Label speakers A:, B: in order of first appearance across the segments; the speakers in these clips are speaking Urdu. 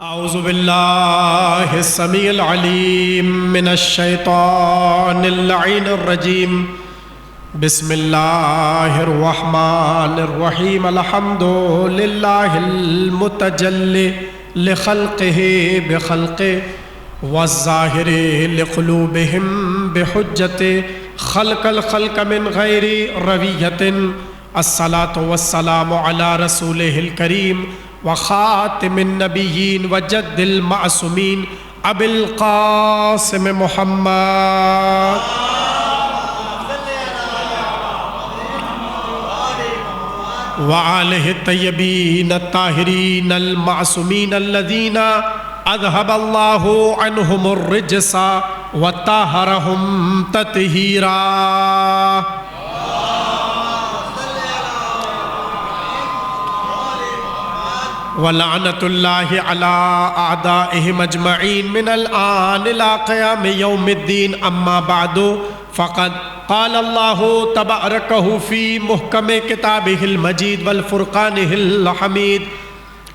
A: اعوذ باللہ السمیع العلیم من الشیطان اللعین الرجیم بسم اللہ الرحمن الرحیم الحمد للہ المتجلی لخلقہ بخلقہ والظاہر لقلوبہم بحجت خلق الخلق من غیر رویت الصلاة والسلام علی رسولہ الکریم وخاتم النبیین وجد المعصومین ابی القاسم محمد وآلہ الطیبین الطاہرین المعصومین الذین اذهب اللہ عنہم الرجس وطہرہم تطہیرا وَلَعْنَةُ اللَّهِ عَلَىٰ أَعْدَائِهِمْ أَجْمَعِينَ مِنَ الْآنِ إِلَىٰ قِيَامِ يَوْمِ الدِّينِ أَمَّا بَعْدُ فَقَدْ قَالَ اللَّهُ تَبَارَكَ فِي مُحْكَمِ كِتَابِهِ الْمَجِيدِ وَالْفُرْقَانِهِ الْحَمِيدِ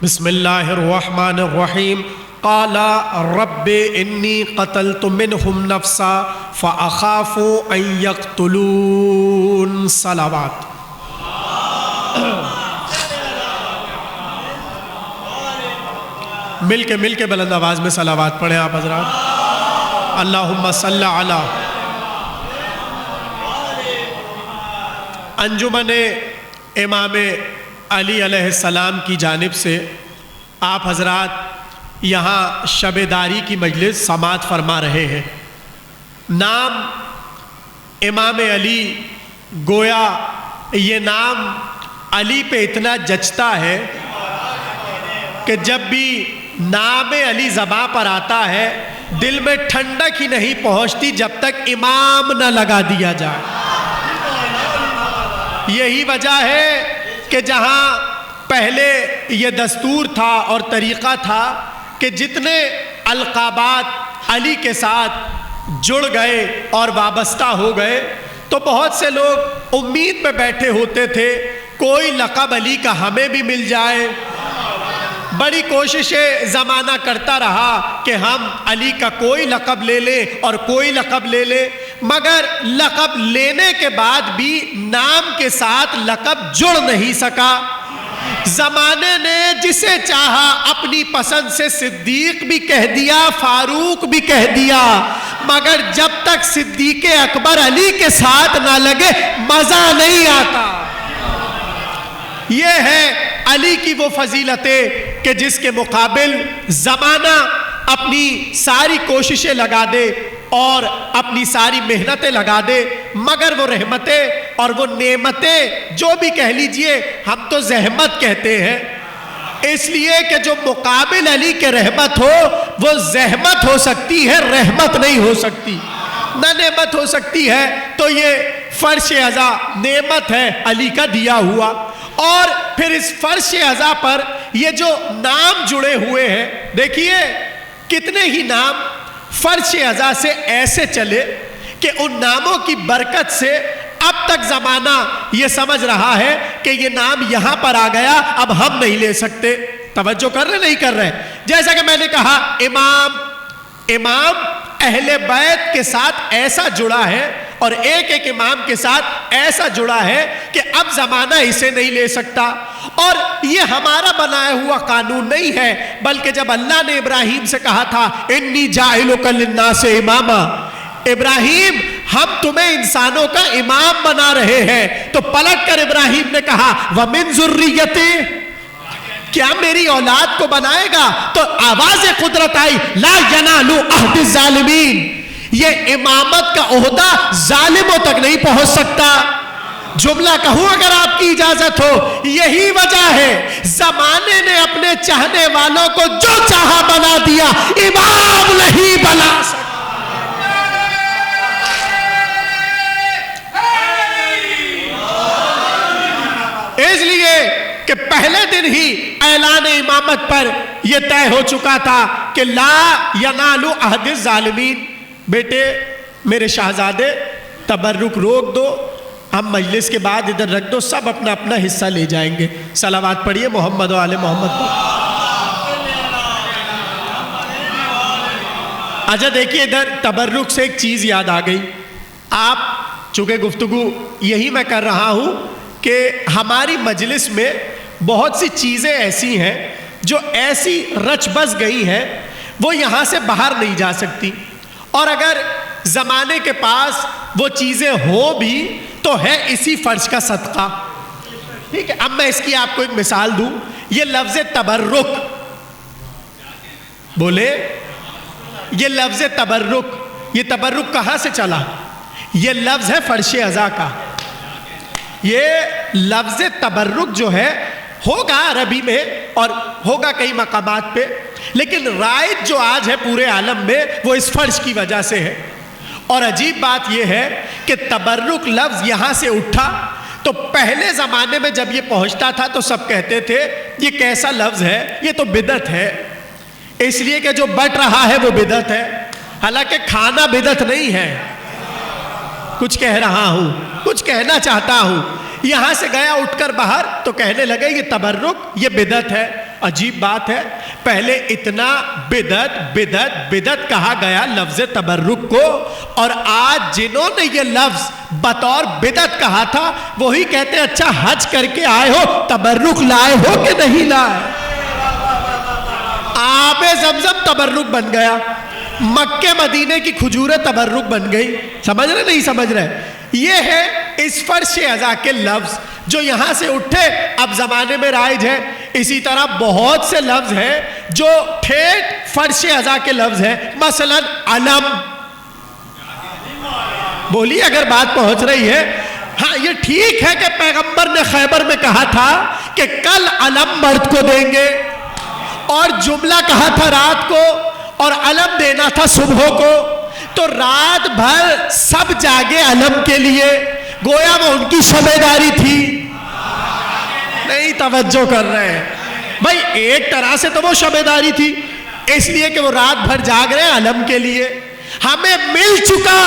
A: بسم الله الرحمن الرحيم قَالَ رَبِّ إِنِّي قَتَلْتُ مِنْهُمْ نَفْسًا فَأَخَافُ أَنْ يَقْتُلُونَ صلوات مل کے بلند آواز میں صلوات پڑھیں آپ حضرات اللہم صلی علی انجمن امام علی علیہ السلام کی جانب سے آپ حضرات یہاں شب داری کی مجلس سماعت فرما رہے ہیں نام امام علی گویا یہ نام علی پہ اتنا جچتا ہے کہ جب بھی نام علی زباں پر آتا ہے دل میں ٹھنڈک ہی نہیں پہنچتی جب تک امام نہ لگا دیا جائے یہی وجہ ہے کہ جہاں پہلے یہ دستور تھا اور طریقہ تھا کہ جتنے القابات علی کے ساتھ جڑ گئے اور وابستہ ہو گئے تو بہت سے لوگ امید میں بیٹھے ہوتے تھے کوئی لقب علی کا ہمیں بھی مل جائے بڑی کوششیں زمانہ کرتا رہا کہ ہم علی کا کوئی لقب لے لیں اور کوئی لقب لے لیں مگر لقب لینے کے بعد بھی نام کے ساتھ لقب جڑ نہیں سکا زمانے نے جسے چاہا اپنی پسند سے صدیق بھی کہہ دیا فاروق بھی کہہ دیا مگر جب تک صدیق اکبر علی کے ساتھ نہ لگے مزہ نہیں آتا یہ ہے علی کی وہ فضیلتیں کہ جس کے مقابل زمانہ اپنی ساری کوششیں لگا دے اور اپنی ساری محنتیں لگا دے مگر وہ رحمتیں اور وہ نعمتیں جو بھی کہہ لیجئے ہم تو زحمت کہتے ہیں اس لیے کہ جو مقابل علی کے رحمت ہو وہ زحمت ہو سکتی ہے رحمت نہیں ہو سکتی نہ نعمت ہو سکتی ہے تو یہ فرش عزا نعمت ہے علی کا دیا ہوا اور پھر اس فرش عزا پر یہ جو نام جڑے ہوئے ہیں دیکھیے کتنے ہی نام فرش عزا سے ایسے چلے کہ ان ناموں کی برکت سے اب تک زمانہ یہ سمجھ رہا ہے کہ یہ نام یہاں پر آ گیا اب ہم نہیں لے سکتے توجہ کر رہے نہیں کر رہے جیسا کہ میں نے کہا امام اہل بیت کے ساتھ ایسا جڑا ہے اور ایک ایک امام کے ساتھ ایسا جڑا ہے کہ اب زمانہ اسے نہیں لے سکتا اور یہ ہمارا بنایا ہوا قانون نہیں ہے بلکہ جب اللہ نے ابراہیم سے کہا تھا انی جاعلک للناس اماما ابراہیم ہم تمہیں انسانوں کا امام بنا رہے ہیں تو پلٹ کر ابراہیم نے کہا وَمِن ذُرِّيَّتِي کیا میری اولاد کو بنائے گا تو آواز قدرت آئی لا ینالو عہد الظالمین یہ امامت کا عہدہ ظالموں تک نہیں پہنچ سکتا جملہ کہوں اگر آپ کی اجازت ہو یہی وجہ ہے زمانے نے اپنے چاہنے والوں کو جو چاہا بنا دیا امام نہیں بنا سکتا اس لیے کہ پہلے دن ہی اعلان امامت پر یہ طے ہو چکا تھا کہ لا ینالو عہد الظالمین بیٹے میرے شہزادے تبرک روک دو ہم مجلس کے بعد ادھر رکھ دو سب اپنا اپنا حصہ لے جائیں گے صلوات پڑھیے محمد و آل محمد اچھا دیکھیے ادھر تبرک سے ایک چیز یاد آ گئی. آپ چونکہ گفتگو یہی میں کر رہا ہوں کہ ہماری مجلس میں بہت سی چیزیں ایسی ہیں جو ایسی رچ بس گئی ہیں وہ یہاں سے باہر نہیں جا سکتی, اور اگر زمانے کے پاس وہ چیزیں ہوں بھی تو ہے اسی فرش کا صدقہ. ٹھیک ہے, اب میں اس کی آپ کو ایک مثال دوں. یہ لفظ تبرک, بولے یہ لفظ تبرک, یہ تبرک کہاں سے چلا؟ یہ لفظ ہے فرش عزا کا. یہ لفظ تبرک جو ہے ہوگا عربی میں اور ہوگا کئی مقامات پہ, لیکن رائج جو آج ہے پورے عالم میں وہ اس فرش کی وجہ سے ہے. اور عجیب بات یہ ہے کہ تبرک لفظ یہاں سے اٹھا تو پہلے زمانے میں جب یہ پہنچتا تھا تو سب کہتے تھے یہ کیسا لفظ ہے, یہ تو بدعت ہے, اس لیے کہ جو بٹ رہا ہے وہ بدعت ہے. حالانکہ کھانا بدعت نہیں ہے. کچھ کہہ رہا ہوں, کچھ کہنا چاہتا ہوں. یہاں سے گیا اٹھ کر باہر تو کہنے لگے یہ تبرک, یہ بدعت ہے. عجیب بات ہے, پہلے اتنا بدعت بدعت بدعت کہا گیا لفظ تبرک کو, اور آج جنہوں نے یہ لفظ بطور بدعت کہا تھا وہی کہتے ہیں اچھا حج کر کے آئے ہو تبرک لائے ہو کہ نہیں لائے. آب زمزم تبرک بن گیا, مکے مدینے کی کھجوریں تبرک بن گئی. سمجھ رہے نہیں سمجھ رہے؟ یہ ہے اس فرش عزا کے لفظ جو یہاں سے اٹھے اب زمانے میں رائج ہے. اسی طرح بہت سے لفظ ہیں جو ٹھیٹ فرش عزا کے لفظ ہیں. مثلا علم, بولیے اگر بات پہنچ رہی ہے. ہاں یہ ٹھیک ہے کہ پیغمبر نے خیبر میں کہا تھا کہ کل علم مرد کو دیں گے, اور جملہ کہا تھا رات کو, اور علم دینا تھا صبح کو, تو رات بھر سب جاگے علم کے لیے, گویا وہ ان کی شبیداری تھی. نہیں توجہ کر رہے ہیں بھائی, ایک طرح سے تو وہ شبیداری تھی اس لیے کہ وہ رات بھر جاگ رہے ہیں علم کے لیے. ہمیں مل چکا,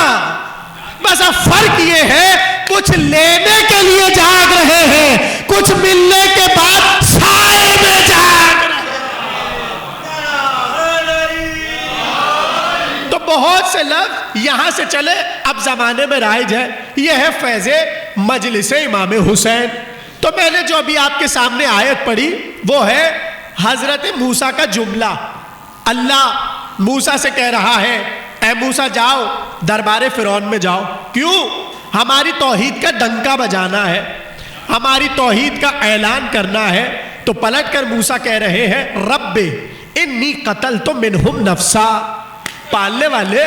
A: بس اب فرق یہ ہے کچھ لینے کے لیے جاگ رہے ہیں, کچھ ملنے کے بعد سائے میں جاگ رہے ہیں. تو بہت سے لفظ یہاں سے چلے اب زمانے میں رائج ہے. یہ ہے فیض مجلس امام حسین. تو میں نے جو ابھی آپ کے سامنے آیت پڑھی وہ ہے حضرت موسیٰ کا جملہ. اللہ موسیٰ سے کہہ رہا ہے اے موسیٰ جاؤ دربار فرعون میں جاؤ. کیوں؟ ہماری توحید کا ڈنکا بجانا ہے, ہماری توحید کا اعلان کرنا ہے. تو پلٹ کر موسیٰ کہہ رہے ہیں رب انی قتلت منہم نفسا, پالنے والے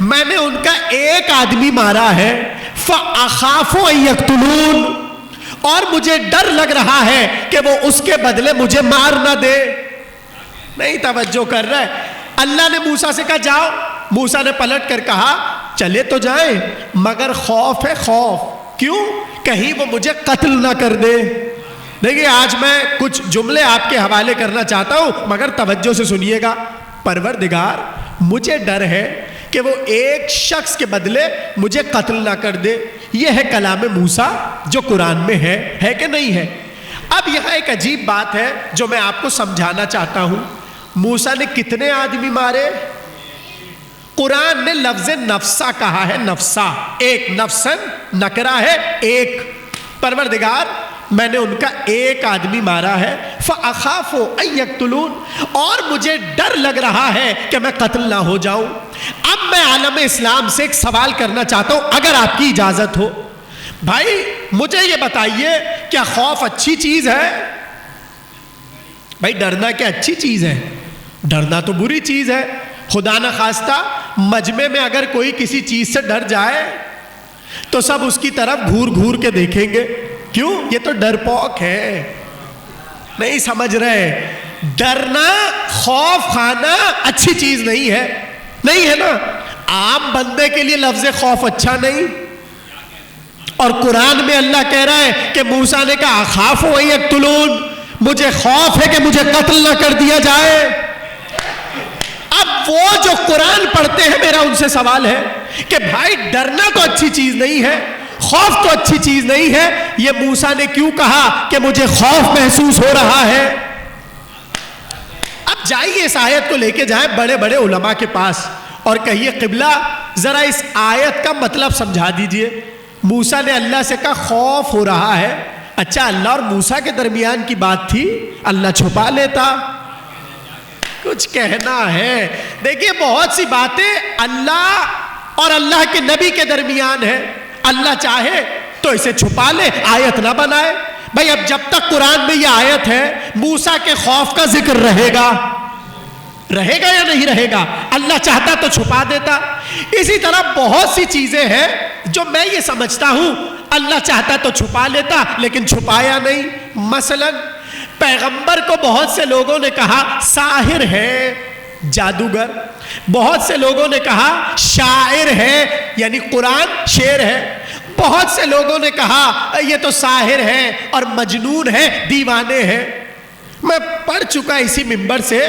A: میں نے ان کا ایک آدمی مارا ہے, فاخاف ان یقتلون, اور مجھے ڈر لگ رہا ہے کہ وہ اس کے بدلے مجھے مار نہ دے. نہیں توجہ کر رہے. اللہ نے موسیٰ سے کہا جاؤ, موسیٰ نے پلٹ کر کہا چلے تو جائیں مگر خوف ہے خوف. کیوں؟ کہیں وہ مجھے قتل نہ کر دے. دیکھیے آج میں کچھ جملے آپ کے حوالے کرنا چاہتا ہوں مگر توجہ سے سنیے گا. پروردگار مجھے ڈر ہے کہ وہ ایک شخص کے بدلے مجھے قتل نہ کر دے. یہ ہے کلام موسیٰ جو قرآن میں ہے کہ نہیں ہے؟ اب یہاں ایک عجیب بات ہے جو میں آپ کو سمجھانا چاہتا ہوں. موسیٰ نے کتنے آدمی مارے؟ قرآن نے لفظ نفسا کہا ہے, نفسا, ایک, نفسن نکرا ہے ایک. پروردگار میں نے ان کا ایک آدمی مارا ہے, فَأَخَافُ أَن يَقْتُلُونَ, اور مجھے ڈر لگ رہا ہے کہ میں قتل نہ ہو جاؤں. اب میں عالم اسلام سے ایک سوال کرنا چاہتا ہوں اگر آپ کی اجازت ہو. بھائی مجھے یہ بتائیے کیا خوف اچھی چیز ہے؟ بھائی ڈرنا کیا اچھی چیز ہے؟ ڈرنا تو بری چیز ہے. خدا نہ خواستہ مجمع میں اگر کوئی کسی چیز سے ڈر جائے تو سب اس کی طرف گھور گھور کے دیکھیں گے. کیوں؟ یہ تو ڈرپوک ہے. نہیں سمجھ رہے؟ ڈرنا, خوف کھانا اچھی چیز نہیں ہے. نہیں ہے نا؟ عام بندے کے لیے لفظ خوف اچھا نہیں. اور قرآن میں اللہ کہہ رہا ہے کہ موسیٰ نے کہا اخاف ان یقتلون, مجھے خوف ہے کہ مجھے قتل نہ کر دیا جائے. اب وہ جو قرآن پڑھتے ہیں میرا ان سے سوال ہے کہ بھائی ڈرنا تو اچھی چیز نہیں ہے, خوف تو اچھی چیز نہیں ہے, یہ موسیٰ نے کیوں کہا کہ مجھے خوف محسوس ہو رہا ہے؟ اب جائیے اس آیت کو لے کے جائیں بڑے بڑے علماء کے پاس, اور کہیے قبلہ ذرا اس آیت کا مطلب سمجھا دیجئے۔ موسیٰ نے اللہ سے کہا خوف ہو رہا ہے، اچھا اللہ اور موسیٰ کے درمیان کی بات تھی، اللہ چھپا لیتا؟ کچھ کہنا ہے۔ دیکھیے بہت سی باتیں اللہ اور اللہ کے نبی کے درمیان ہے، اللہ چاہے تو اسے چھپا لے، آیت نہ بنائے۔ بھئی اب جب تک قرآن میں یہ آیت ہے موسیٰ کے خوف کا ذکر رہے گا یا نہیں رہے گا؟ اللہ چاہتا تو چھپا دیتا۔ اسی طرح بہت سی چیزیں ہیں جو میں یہ سمجھتا ہوں اللہ چاہتا تو چھپا لیتا لیکن چھپایا نہیں۔ مثلا پیغمبر کو بہت سے لوگوں نے کہا ساحر ہے، جادوگر، بہت سے لوگوں نے کہا شاعر ہے، یعنی قرآن شعر ہے، بہت سے لوگوں نے کہا یہ تو ساحر ہے اور مجنون ہے، دیوانے ہیں۔ میں پڑھ چکا اسی منبر سے،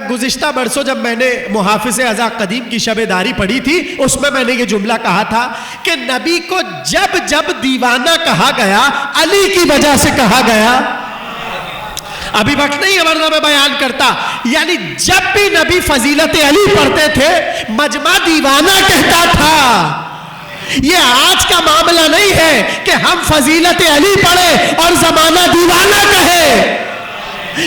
A: گزشتہ برسوں جب میں نے محافظ ازا قدیم کی شب داری پڑھی تھی اس میں میں نے یہ جملہ کہا تھا کہ نبی کو جب جب دیوانہ کہا گیا علی کی وجہ سے کہا گیا۔ ابھی وقت نہیں ہے ورنہ میں بیان کرتا، یعنی جب بھی نبی فضیلت علی پڑھتے تھے مجمع دیوانہ کہتا تھا۔ یہ آج کا معاملہ نہیں ہے کہ ہم فضیلت علی پڑھیں اور زمانہ دیوانہ کہے۔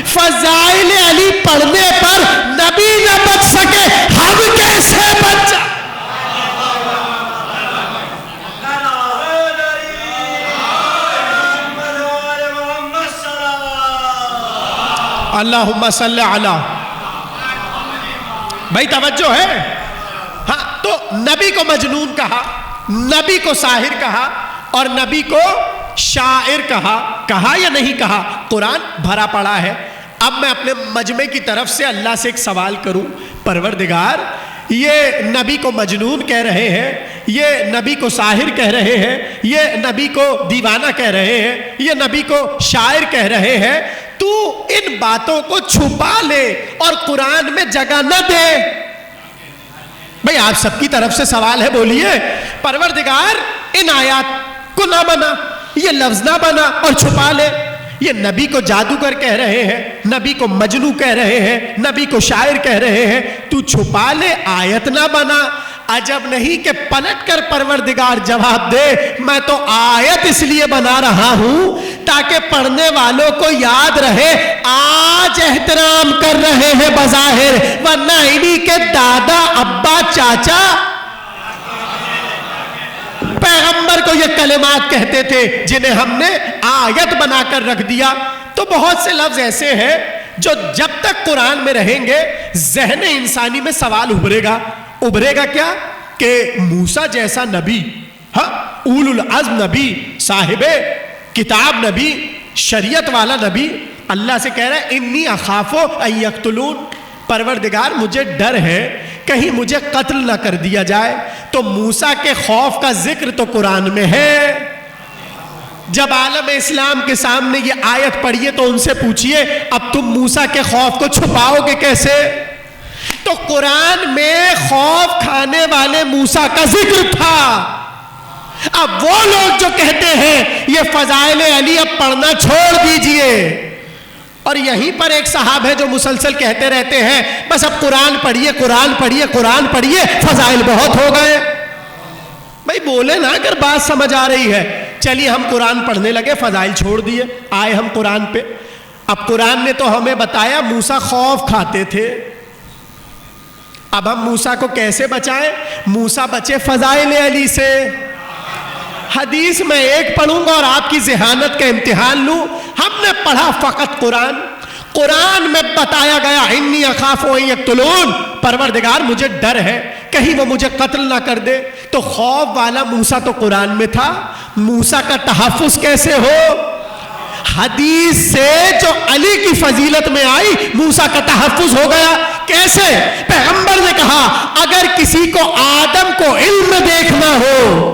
A: فضائل علی پڑھنے پر نبی نہ بچ سکے، ہم کیسے بچ جائیں؟ اللہم صلی علی۔ بھائی توجہ ہے؟ ہاں تو نبی کو مجنون کہا، نبی کو ساحر کہا اور نبی کو شاعر کہا یا نہیں کہا؟ قرآن بھرا پڑا ہے۔ اب میں اپنے مجمع کی طرف سے اللہ سے ایک سوال کروں، پروردگار یہ نبی کو مجنون کہہ رہے ہیں، یہ نبی کو ساحر کہہ رہے ہیں، یہ نبی کو دیوانہ کہہ رہے ہیں، یہ نبی کو شاعر کہہ رہے ہیں، تو ان باتوں کو چھپا لے اور قرآن میں جگہ نہ دے۔ بھئی آپ سب کی طرف سے سوال ہے، بولیے پروردگار ان آیات کو نہ بنا، یہ لفظ نہ بنا اور چھپا لے۔ یہ نبی کو جادوگر کہہ رہے ہیں، نبی کو مجنو کہہ رہے ہیں، نبی کو شاعر کہہ رہے ہیں، تو چھپا لے، آیت نہ بنا۔ عجب نہیں کہ پلٹ کر پروردگار جواب دے، میں تو آیت اس لیے بنا رہا ہوں تاکہ پڑھنے والوں کو یاد رہے آج احترام کر رہے ہیں بظاہر، ورنہ انہی کے دادا ابا چاچا پیغمبر کو یہ کلمات کہتے تھے جنہیں ہم نے آیت بنا کر رکھ دیا۔ تو بہت سے لفظ ایسے ہیں جو جب تک قرآن میں رہیں گے ذہن انسانی میں سوال ابھرے گا کیا کہ موسیٰ جیسا نبی، ہاں اول العزم نبی، صاحب کتاب نبی، شریعت والا نبی، اللہ سے کہہ رہا ہے انی اخاف ان یقتلون، پروردگار مجھے ڈر ہے کہیں مجھے قتل نہ کر دیا جائے۔ تو موسیٰ کے خوف کا ذکر تو قرآن میں ہے۔ جب عالم اسلام کے سامنے یہ آیت پڑھیے تو ان سے پوچھئے اب تم موسیٰ کے خوف کو چھپاؤ گے کیسے؟ تو قرآن میں خوف کھانے والے موسیٰ کا ذکر تھا۔ اب وہ لوگ جو کہتے ہیں یہ فضائل علی اب پڑھنا چھوڑ دیجئے، اور یہیں پر ایک صاحب ہے جو مسلسل کہتے رہتے ہیں بس اب قرآن پڑھیے قرآن پڑھیے قرآن پڑھیے، فضائل بہت ہو گئے۔ بھئی بولے نا اگر بات سمجھ آ رہی ہے، چلیے ہم قرآن پڑھنے لگے، فضائل چھوڑ دیے، آئے ہم قرآن پہ۔ اب قرآن نے تو ہمیں بتایا موسیٰ خوف کھاتے تھے، اب ہم موسیٰ کو کیسے بچائیں؟ موسیٰ بچے فضائل علی سے۔ حدیث میں ایک پڑھوں گا اور آپ کی ذہانت کا امتحان لوں۔ ہم نے پڑھا فقط قرآن میں بتایا گیا انی اخاف ان یقتلون، پروردگار مجھے ڈر ہے کہیں وہ مجھے قتل نہ کر دے۔ تو خوف والا موسیٰ تو قرآن میں تھا، موسیٰ کا تحفظ کیسے ہو؟ حدیث سے جو علی کی فضیلت میں آئی موسیٰ کا تحفظ ہو گیا۔ کیسے؟ پیغمبر نے کہا اگر کسی کو آدم کو علم دیکھنا ہو،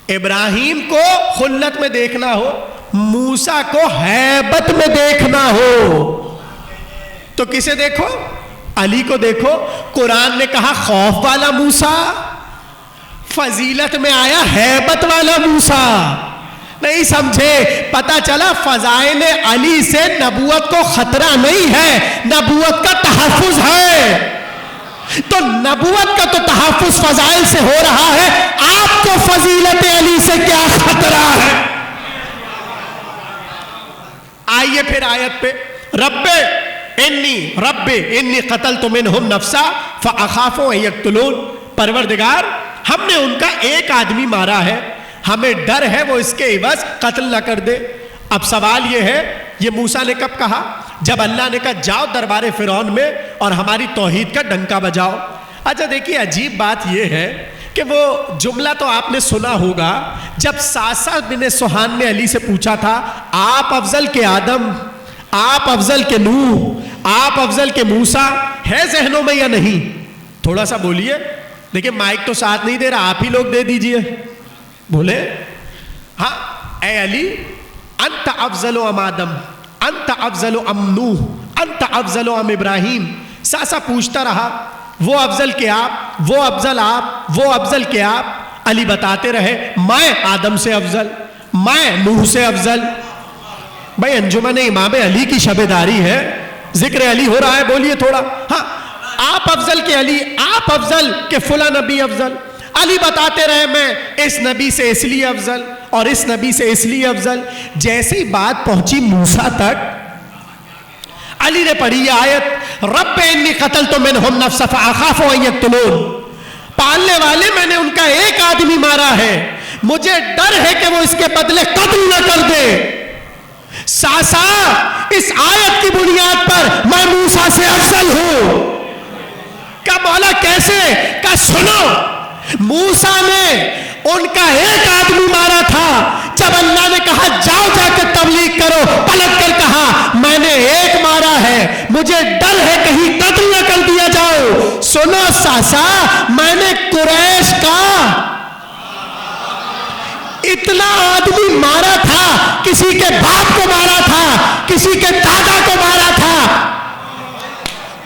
A: ابراہیم کو خلت میں دیکھنا ہو، موسیٰ کو ہیبت میں دیکھنا ہو، تو کسے دیکھو؟ علی کو دیکھو۔ قرآن نے کہا خوف والا موسیٰ، فضیلت میں آیا ہیبت والا موسیٰ۔ نہیں سمجھے؟ پتہ چلا فضائل علی سے نبوت کو خطرہ نہیں ہے، نبوت کا تحفظ ہے۔ تو نبوت کا تو تحفظ فضائل سے ہو رہا ہے، آپ کو فضیلت علی سے کیا خطرہ ہے؟ آئیے پھر آیت پہ، رب انی قتلت منہم نفسا فاخاف ان یقتلون، پروردگار ہم نے ان کا ایک آدمی مارا ہے، ہمیں ڈر ہے وہ اس کے عوض قتل نہ کر دے۔ اب سوال یہ ہے، یہ موسیٰ نے کب کہا؟ جب اللہ نے کہا جاؤ دربار فرعون میں اور ہماری توحید کا ڈنکا بجاؤ۔ اچھا دیکھیے عجیب بات یہ ہے کہ وہ جملہ تو آپ نے سنا ہوگا، جب ساسا بن سوہان نے علی سے پوچھا تھا آپ افضل کے آدم، آپ افضل کے نوح، آپ افضل کے موسیٰ، ہے ذہنوں میں یا نہیں؟ تھوڑا سا بولیے، دیکھیں مائک تو ساتھ نہیں دے رہا، آپ ہی لوگ دے دیجئے، بولے ہاں اے علی انت افضل ام آدم، انت افضل ام نوح، انت افضل ام ابراہیم۔ ساسا پوچھتا رہا وہ افضل کے آپ، وہ افضل آپ، وہ افضل کے آپ۔ علی بتاتے رہے میں آدم سے افضل، میں نوح سے افضل۔ بھائی انجمن امام علی کی شبیداری ہے، ذکر علی ہو رہا ہے، بولیے تھوڑا۔ ہاں آپ افضل کے علی، آپ افضل کے فلاں نبی افضل۔ علی بتاتے رہے میں اس نبی سے اس لیے افضل اور اس نبی سے اس لیے افضل۔ جیسی بات پہنچی موسیٰ تک، علی نے پڑھی یہ آیت، رب انی قتلت منہم نفسا فاخاف ان یقتلون، پالنے والے میں نے ان کا ایک آدمی مارا ہے، مجھے ڈر ہے کہ وہ اس کے بدلے قتل نہ کر دے۔ ساسا اس آیت کی بنیاد پر میں موسیٰ سے افضل ہوں۔ کہا مولا کیسے؟ کہا سنو، موسیٰ نے ان کا ایک آدمی مارا تھا، جب اللہ نے کہا جاؤ جا کے تبلیغ کرو، پلٹ کر کہا میں نے ایک مارا ہے، مجھے ڈر ہے کہیں قتل نہ کر دیا جاؤ۔ سنو ساسا، میں نے قریش کا اتنا آدمی مارا تھا، کسی کے باپ کو مارا تھا، کسی کے دادا کو مارا تھا،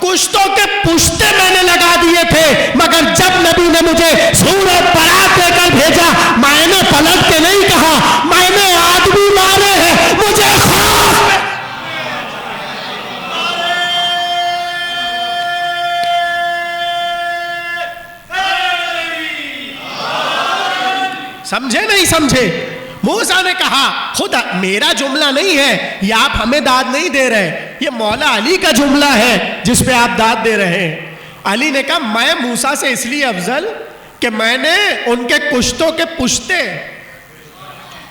A: کشتوں کے پشتے میں نے لگا دیے تھے، مگر جب نبی نے مجھے سورہ برات دے کر بھیجا، میں نے پلٹ کے نہیں کہا میں نے آدمی مارے ہیں، مجھے خوف ہے۔ سمجھے نہیں سمجھے؟ موسیٰ نے کہا خود میرا جملہ نہیں ہے، یہ آپ ہمیں داد نہیں دے رہے، یہ مولا علی کا جملہ ہے جس پہ آپ داد دے رہے ہیں۔ علی نے کہا میں موسیٰ سے اس لیے افضل کہ میں نے ان کے کشتوں کے پشتے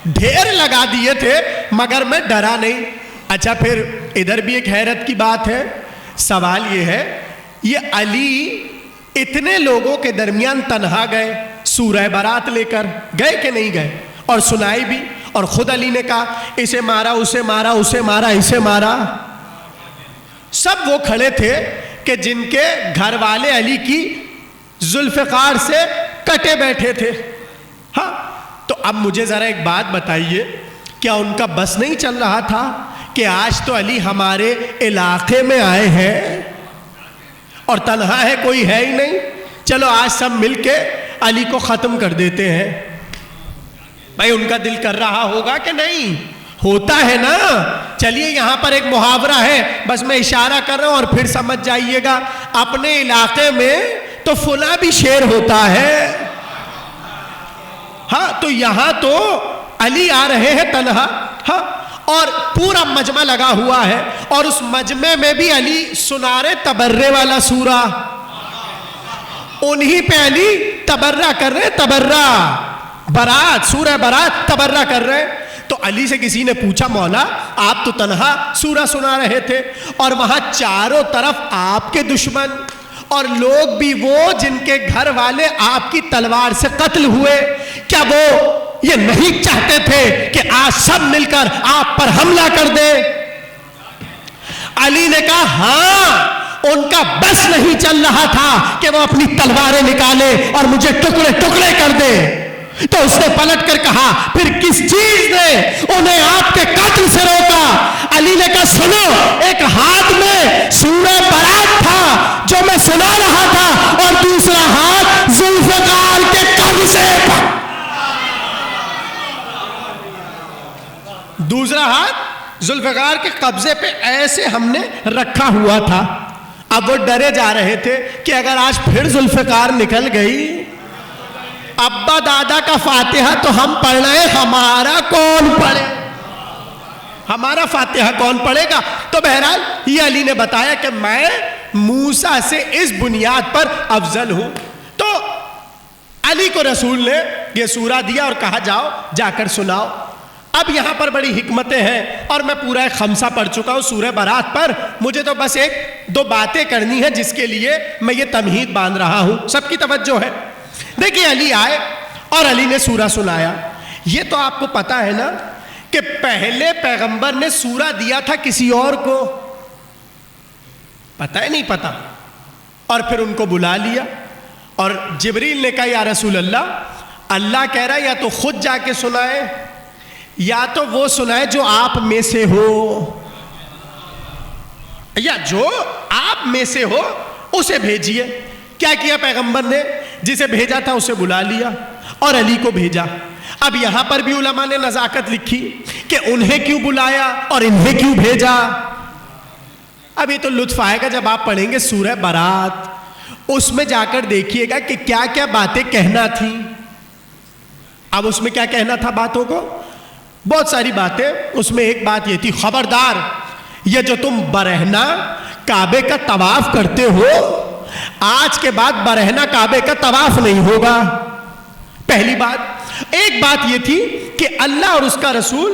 A: ڈھیر لگا دیے تھے، مگر میں ڈرا نہیں۔ اچھا پھر ادھر بھی ایک حیرت کی بات ہے، سوال یہ ہے یہ علی اتنے لوگوں کے درمیان تنہا گئے سورہ برات لے کر، گئے کہ نہیں گئے؟ اور سنائی بھی، اور خود علی نے کہا اسے مارا، اسے مارا، اسے مارا، اسے مارا۔ سب وہ کھڑے تھے کہ جن کے گھر والے علی کی ذوالفقار سے کٹے بیٹھے تھے۔ ہاں تو اب مجھے ذرا ایک بات بتائیے، کیا ان کا بس نہیں چل رہا تھا کہ آج تو علی ہمارے علاقے میں آئے ہیں اور تنہا ہے، کوئی ہے ہی نہیں، چلو آج سب مل کے علی کو ختم کر دیتے ہیں؟ بھائی ان کا دل کر رہا ہوگا کہ نہیں؟ ہوتا ہے نا۔ چلیے یہاں پر ایک محاورہ ہے، بس میں اشارہ کر رہا ہوں اور پھر سمجھ جائیے گا، اپنے علاقے میں تو فلاں بھی شیر ہوتا ہے۔ ہاں تو یہاں تو علی آ رہے ہیں تنہا، ہاں اور پورا مجمع لگا ہوا ہے، اور اس مجمع میں بھی علی سنارے تبرے والا سورہ، انہی پہ علی تبرہ کر رہے، تبرہ برات، سورہ برات تبرہ کر رہے۔ تو علی سے کسی نے پوچھا مولا آپ تو تنہا سورہ سنا رہے تھے اور وہاں چاروں طرف آپ کے دشمن اور لوگ بھی وہ جن کے گھر والے آپ کی تلوار سے قتل ہوئے، کیا وہ یہ نہیں چاہتے تھے کہ آج سب مل کر آپ پر حملہ کر دے؟ علی نے کہا ہاں، ان کا بس نہیں چل رہا تھا کہ وہ اپنی تلواریں نکالے اور مجھے ٹکڑے ٹکڑے کر دے۔ تو اس نے پلٹ کر کہا پھر کس چیز نے انہیں آپ کے قتل سے روکا؟ علی نے کہا سنو، ایک ہاتھ میں سورہ برات تھا جو میں سنا رہا تھا اور دوسرا ہاتھ ذوالفقار کے قبضے پر، دوسرا ہاتھ ذوالفقار کے قبضے پہ ایسے ہم نے رکھا ہوا تھا۔ اب وہ ڈرے جا رہے تھے کہ اگر آج پھر ذوالفقار نکل گئی، ابا دادا کا فاتحہ تو ہم پڑھنا ہے، ہمارا کون پڑھے، ہمارا فاتحہ کون پڑھے گا؟ تو بہرحال یہ علی نے بتایا کہ میں موسیٰ سے اس بنیاد پر افضل ہوں۔ تو علی کو رسول نے یہ سورہ دیا اور کہا جاؤ جا کر سناؤ۔ اب یہاں پر بڑی حکمتیں ہیں، اور میں پورا ایک خمسہ پڑھ چکا ہوں سورہ برات پر، مجھے تو بس ایک دو باتیں کرنی ہے جس کے لیے میں یہ تمہید باندھ رہا ہوں، سب کی توجہ ہے۔ دیکھیں علی آئے اور علی نے سورہ سنایا۔ یہ تو آپ کو پتا ہے نا کہ پہلے پیغمبر نے سورہ دیا تھا کسی اور کو، پتہ ہے نہیں پتا، اور پھر ان کو بلا لیا، اور جبریل نے کہا یا رسول اللہ کہہ رہا ہے یا تو خود جا کے سنائے یا تو وہ سنائے جو آپ میں سے ہو، یا جو آپ میں سے ہو اسے بھیجیے۔ کیا کیا پیغمبر نے؟ جسے بھیجا تھا اسے بلا لیا اور علی کو بھیجا۔ اب یہاں پر بھی علماء نے نزاکت لکھی کہ انہیں کیوں بلایا اور انہیں کیوں بھیجا۔ اب یہ تو لطف آئے گا جب آپ پڑھیں گے سورہ برات، اس میں جا کر دیکھیے گا کہ کیا کیا باتیں کہنا تھیں۔ اب اس میں کیا کہنا تھا باتوں کو؟ بہت ساری باتیں۔ اس میں ایک بات یہ تھی، خبردار یہ جو تم برہنہ کعبے کا طواف کرتے ہو، آج کے بعد برہنہ کعبے کا طواف نہیں ہوگا، پہلی بات۔ ایک بات یہ تھی کہ اللہ اور اس کا رسول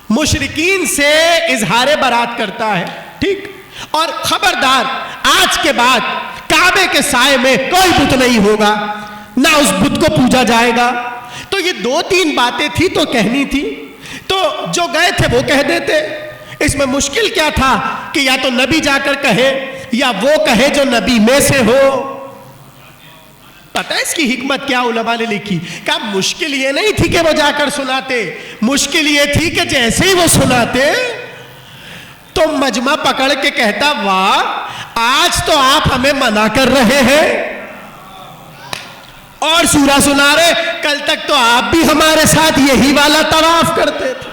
A: مشرکین سے اظہار برات کرتا ہے، ٹھیک، اور خبردار آج کے بعد کعبے کے سائے میں کوئی بت نہیں ہوگا، نہ اس بت کو پوجا جائے گا۔ تو یہ دو تین باتیں تھی تو کہنی تھی، تو جو گئے تھے وہ کہہ دیتے۔ اس میں مشکل کیا تھا کہ یا تو نبی جا کر کہے یا وہ کہے جو نبی میں سے ہو۔ پتہ ہے اس کی حکمت کیا علماء نے لکھی؟ کہ مشکل یہ نہیں تھی کہ وہ جا کر سناتے، مشکل یہ تھی کہ جیسے ہی وہ سناتے تو مجمع پکڑ کے کہتا واہ آج تو آپ ہمیں منع کر رہے ہیں اور سورہ سنا رہے، کل تک تو آپ بھی ہمارے ساتھ یہی والا طواف کرتے تھے،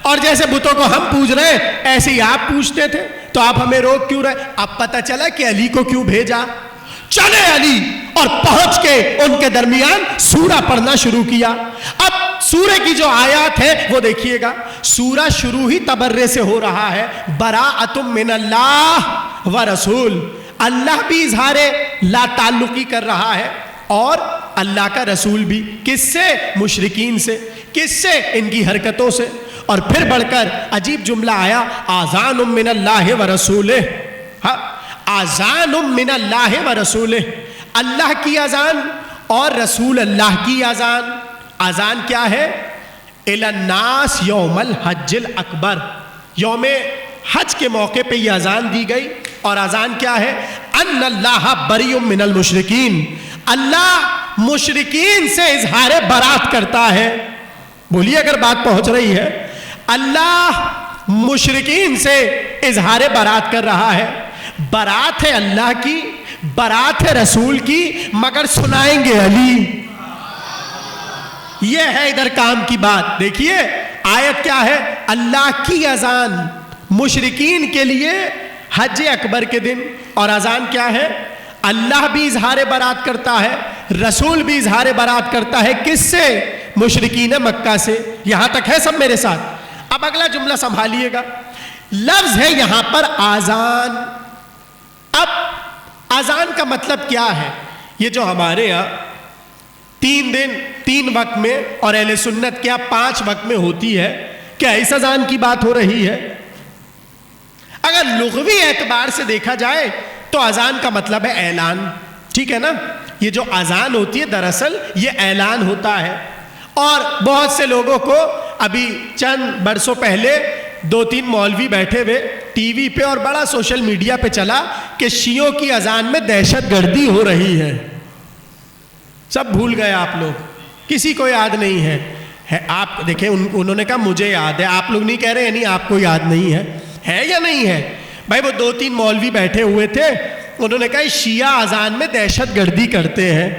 A: اور جیسے بتوں کو ہم پوج رہے ایسے ہی آپ پوچھتے تھے، تو آپ ہمیں روک کیوں رہے؟ اب پتہ چلا کہ علی کو کیوں بھیجا۔ چلے علی اور پہنچ کے ان کے درمیان سورہ پڑھنا شروع کیا۔ اب سورہ کی جو آیات ہے وہ دیکھیے گا، سورہ شروع ہی تبرے سے ہو رہا ہے، براءۃ من اللہ و رسول، اللہ بھی اظہار لا تعلقی کر رہا ہے اور اللہ کا رسول بھی، کس سے؟ مشرکین سے۔ کس سے؟ ان کی حرکتوں سے۔ اور پھر بڑھ کر عجیب جملہ آیا، آذان من اللہ و رسولہ، آذان من اللہ و رسولہ، اللہ کی اذان اور رسول اللہ کی اذان۔ اذان کیا ہے؟ الی الناس یوم الحج الاکبر، یوم حج کے موقع پہ یہ اذان دی گئی، اور اذان کیا ہے؟ ان اللہ بریء من المشرکین، اللہ مشرکین سے اظہار برات کرتا ہے۔ بولیے اگر بات پہنچ رہی ہے، اللہ مشرکین سے اظہار برات کر رہا ہے۔ برات ہے اللہ کی، برات ہے رسول کی، مگر سنائیں گے علی۔ یہ ہے ادھر کام کی بات۔ دیکھیے آیت کیا ہے؟ اللہ کی اذان مشرکین کے لیے حج اکبر کے دن، اور اذان کیا ہے؟ اللہ بھی اظہار برات کرتا ہے، رسول بھی اظہار برات کرتا ہے، کس سے؟ مشرکین مکہ سے۔ یہاں تک ہے سب میرے ساتھ؟ اب اگلا جملہ سنبھالیے گا، لفظ ہے یہاں پر آذان۔ اب آذان کا مطلب کیا ہے؟ یہ جو ہمارے یہاں 3 دن 3 وقت میں اور اہل سنت کیا 5 وقت میں ہوتی ہے، کیا اس اذان کی بات ہو رہی ہے؟ اگر لغوی اعتبار سے دیکھا جائے تو اذان کا مطلب ہے اعلان، ٹھیک ہے نا؟ یہ جو اذان ہوتی ہے دراصل یہ اعلان ہوتا ہے، اور بہت سے لوگوں کو ابھی چند برسوں پہلے 2-3 مولوی بیٹھے ہوئے ٹی وی پہ اور بڑا سوشل میڈیا پہ چلا کہ شیعوں کی اذان میں دہشت گردی ہو رہی ہے۔ سب بھول گئے آپ لوگ، کسی کو یاد نہیں ہے۔ آپ دیکھیں انہوں نے کہا مجھے یاد ہے، آپ لوگ نہیں کہہ رہے یعنی آپ کو یاد نہیں ہے یا نہیں ہے؟ بھائی وہ 2-3 مولوی بیٹھے ہوئے تھے، انہوں نے کہا شیعہ اذان میں دہشت گردی کرتے ہیں۔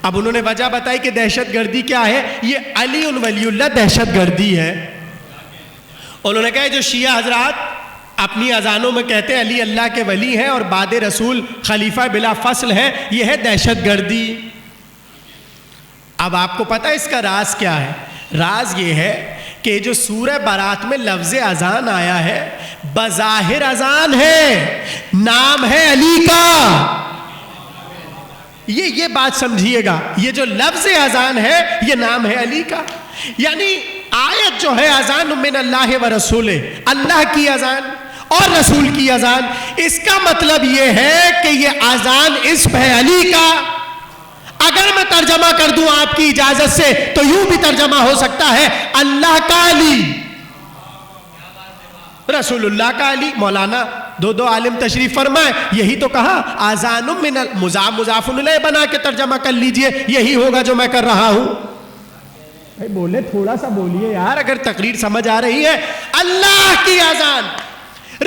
A: اب انہوں نے وجہ بتائی کہ دہشت گردی کیا ہے، یہ علی ولی اللہ دہشت گردی ہے۔ انہوں نے کہا جو شیعہ حضرات اپنی اذانوں میں کہتے ہیں علی اللہ کے ولی ہیں اور بعد رسول خلیفہ بلا فصل ہیں، یہ ہے دہشت گردی۔ اب آپ کو پتہ ہے اس کا راز کیا ہے؟ راز یہ ہے کہ جو سورہ برات میں لفظ اذان آیا ہے بظاہر اذان ہے، نام ہے علی کا۔ یہ بات سمجھیے گا، یہ جو لفظ اذان ہے یہ نام ہے علی کا، یعنی آیت جو ہے اذان من اللہ و رسول، اللہ کی اذان اور رسول کی اذان، اس کا مطلب یہ ہے کہ یہ اذان اسم ہے علی کا۔ اگر میں ترجمہ کر دوں آپ کی اجازت سے تو یوں بھی ترجمہ ہو سکتا ہے اللہ کا علی، رسول اللہ کا علی۔ مولانا دو عالم تشریف فرمائے، یہی تو کہا اذان من مضاف الیہ بنا کے ترجمہ کر لیجئے، یہی ہوگا جو میں کر رہا ہوں۔ بھائی بولے، تھوڑا سا بولیے یار، اگر تقریر سمجھ آ رہی ہے۔ اللہ کی اذان،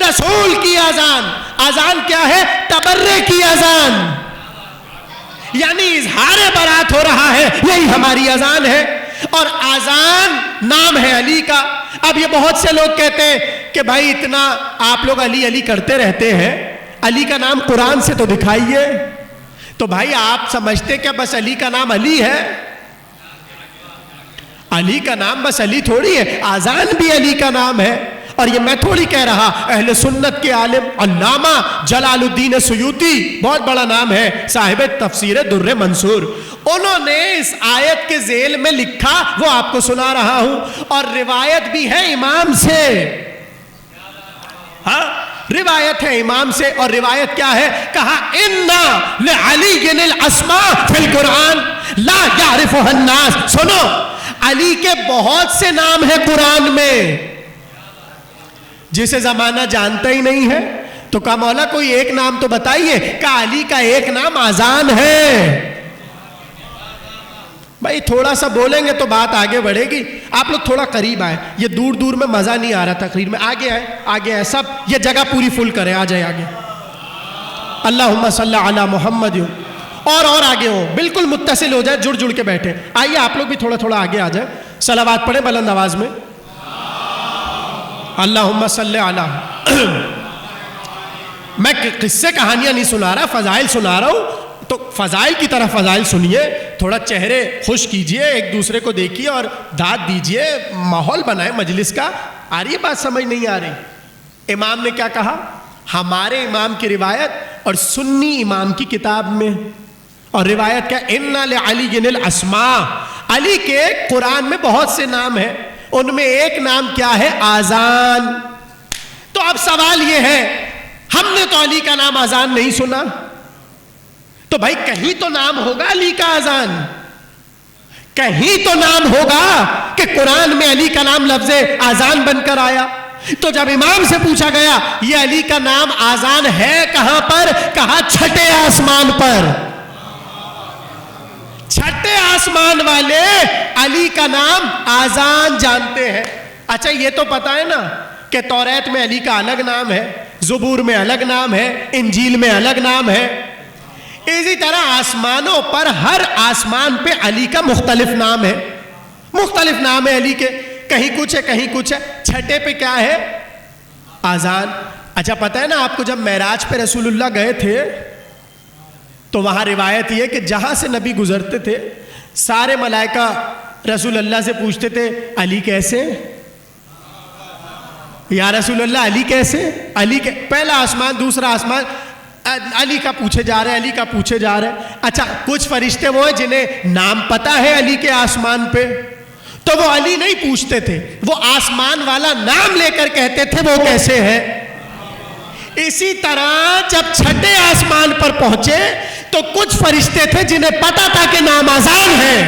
A: رسول کی اذان، اذان کیا ہے؟ تبرے کی اذان، یعنی اظہار برات ہو رہا ہے، یہی ہماری اذان ہے، اور اذان نام ہے علی کا۔ اب یہ بہت سے لوگ کہتے ہیں کہ بھائی اتنا آپ لوگ علی علی کرتے رہتے ہیں، علی کا نام قرآن سے تو دکھائیے۔ تو بھائی آپ سمجھتے کہ بس علی کا نام علی ہے؟ علی کا نام بس علی تھوڑی ہے، اذان بھی علی کا نام ہے۔ اور یہ میں تھوڑی کہہ رہا، اہل سنت کے عالم علامہ جلال الدین سیوطی، بہت بڑا نام ہے، صاحب تفسیر در منصور، انہوں نے اس آیت کے ذیل میں لکھا، وہ آپ کو سنا رہا ہوں، اور روایت بھی ہے امام سے۔ ہاں روایت ہے امام سے، اور روایت کیا ہے؟ کہا اِنَّا لِعَلِيٍّ الْأَسْمَاءَ فِي الْقُرْآنِ لَا يَعْرِفُهَا النَّاسُ۔ سنو، علی کے بہت سے نام ہیں قرآن میں جسے زمانہ جانتا ہی نہیں ہے، تو کہا مولا کوئی ایک نام تو بتائیے، کہا علی کا ایک نام اذان ہے۔ بھائی تھوڑا سا بولیں گے تو بات آگے بڑھے گی، آپ لوگ تھوڑا قریب آئے، یہ دور دور میں مزہ نہیں آ رہا تقریر میں، آگے آئے سب، یہ جگہ پوری فل کریں، آ جائے آگے۔ اللہم صلی علی محمد، اور آگے ہو، بالکل متصل ہو جائے، جڑ کے بیٹھے۔ آئیے آپ لوگ بھی تھوڑا تھوڑا آگے آ جائیں، صلوات پڑھیں بلند آواز میں، اللہم صلی علی۔ میں قصے کہانیاں نہیں سنا رہا، فضائل سنا رہا ہوں، تو فضائل کی طرح فضائل سنیے، تھوڑا چہرے خوش کیجئے، ایک دوسرے کو دیکھیے اور داد دیجئے، ماحول بنائے مجلس کا۔ آ رہی ہے بات؟ سمجھ نہیں آ رہی؟ امام نے کیا کہا؟ ہمارے امام کی روایت اور سنی امام کی کتاب میں، اور روایت کیا؟ اِنَّا لِعَلِيٍّ الْأَسْمَاءَ، علی کے قرآن میں بہت سے نام ہیں، ان میں ایک نام کیا ہے؟ آذان۔ تو اب سوال یہ ہے، ہم نے تو علی کا نام آذان نہیں سنا، تو بھائی کہیں تو نام ہوگا علی کا آذان، کہیں تو نام ہوگا کہ قرآن میں علی کا نام لفظ آذان بن کر آیا۔ تو جب امام سے پوچھا گیا یہ علی کا نام آذان ہے کہاں پر؟ کہا چھٹے آسمان پر۔ چھٹے آسمان والے علی کا نام آذان جانتے ہیں۔ اچھا یہ تو پتا ہے نا کہ توریت میں علی کا الگ نام ہے، زبور میں الگ نام ہے، انجیل میں الگ نام ہے، اسی طرح آسمانوں پر ہر آسمان پہ علی کا مختلف نام ہے، مختلف نام ہے علی کے، کہیں کچھ ہے کہیں کچھ ہے۔ چھٹے پہ کیا ہے؟ آذان۔ اچھا پتہ ہے نا آپ کو، جب معراج پہ رسول اللہ گئے تھے تو وہاں روایت یہ کہ جہاں سے نبی گزرتے تھے سارے ملائکہ رسول اللہ سے پوچھتے تھے علی کیسے؟ یا رسول اللہ علی کیسے؟ علی کے پہلا آسمان دوسرا آسمان علی کا پوچھے جا رہے، علی کا پوچھے جا رہے۔ اچھا کچھ فرشتے وہ ہیں جنہیں نام پتہ ہے علی کے آسمان پہ، تو وہ علی نہیں پوچھتے تھے، وہ آسمان والا نام لے کر کہتے تھے وہ کیسے ہے۔ اسی طرح جب چھٹے آسمان پر پہنچے تو کچھ فرشتے تھے جنہیں پتا تھا کہ نام آذان ہے،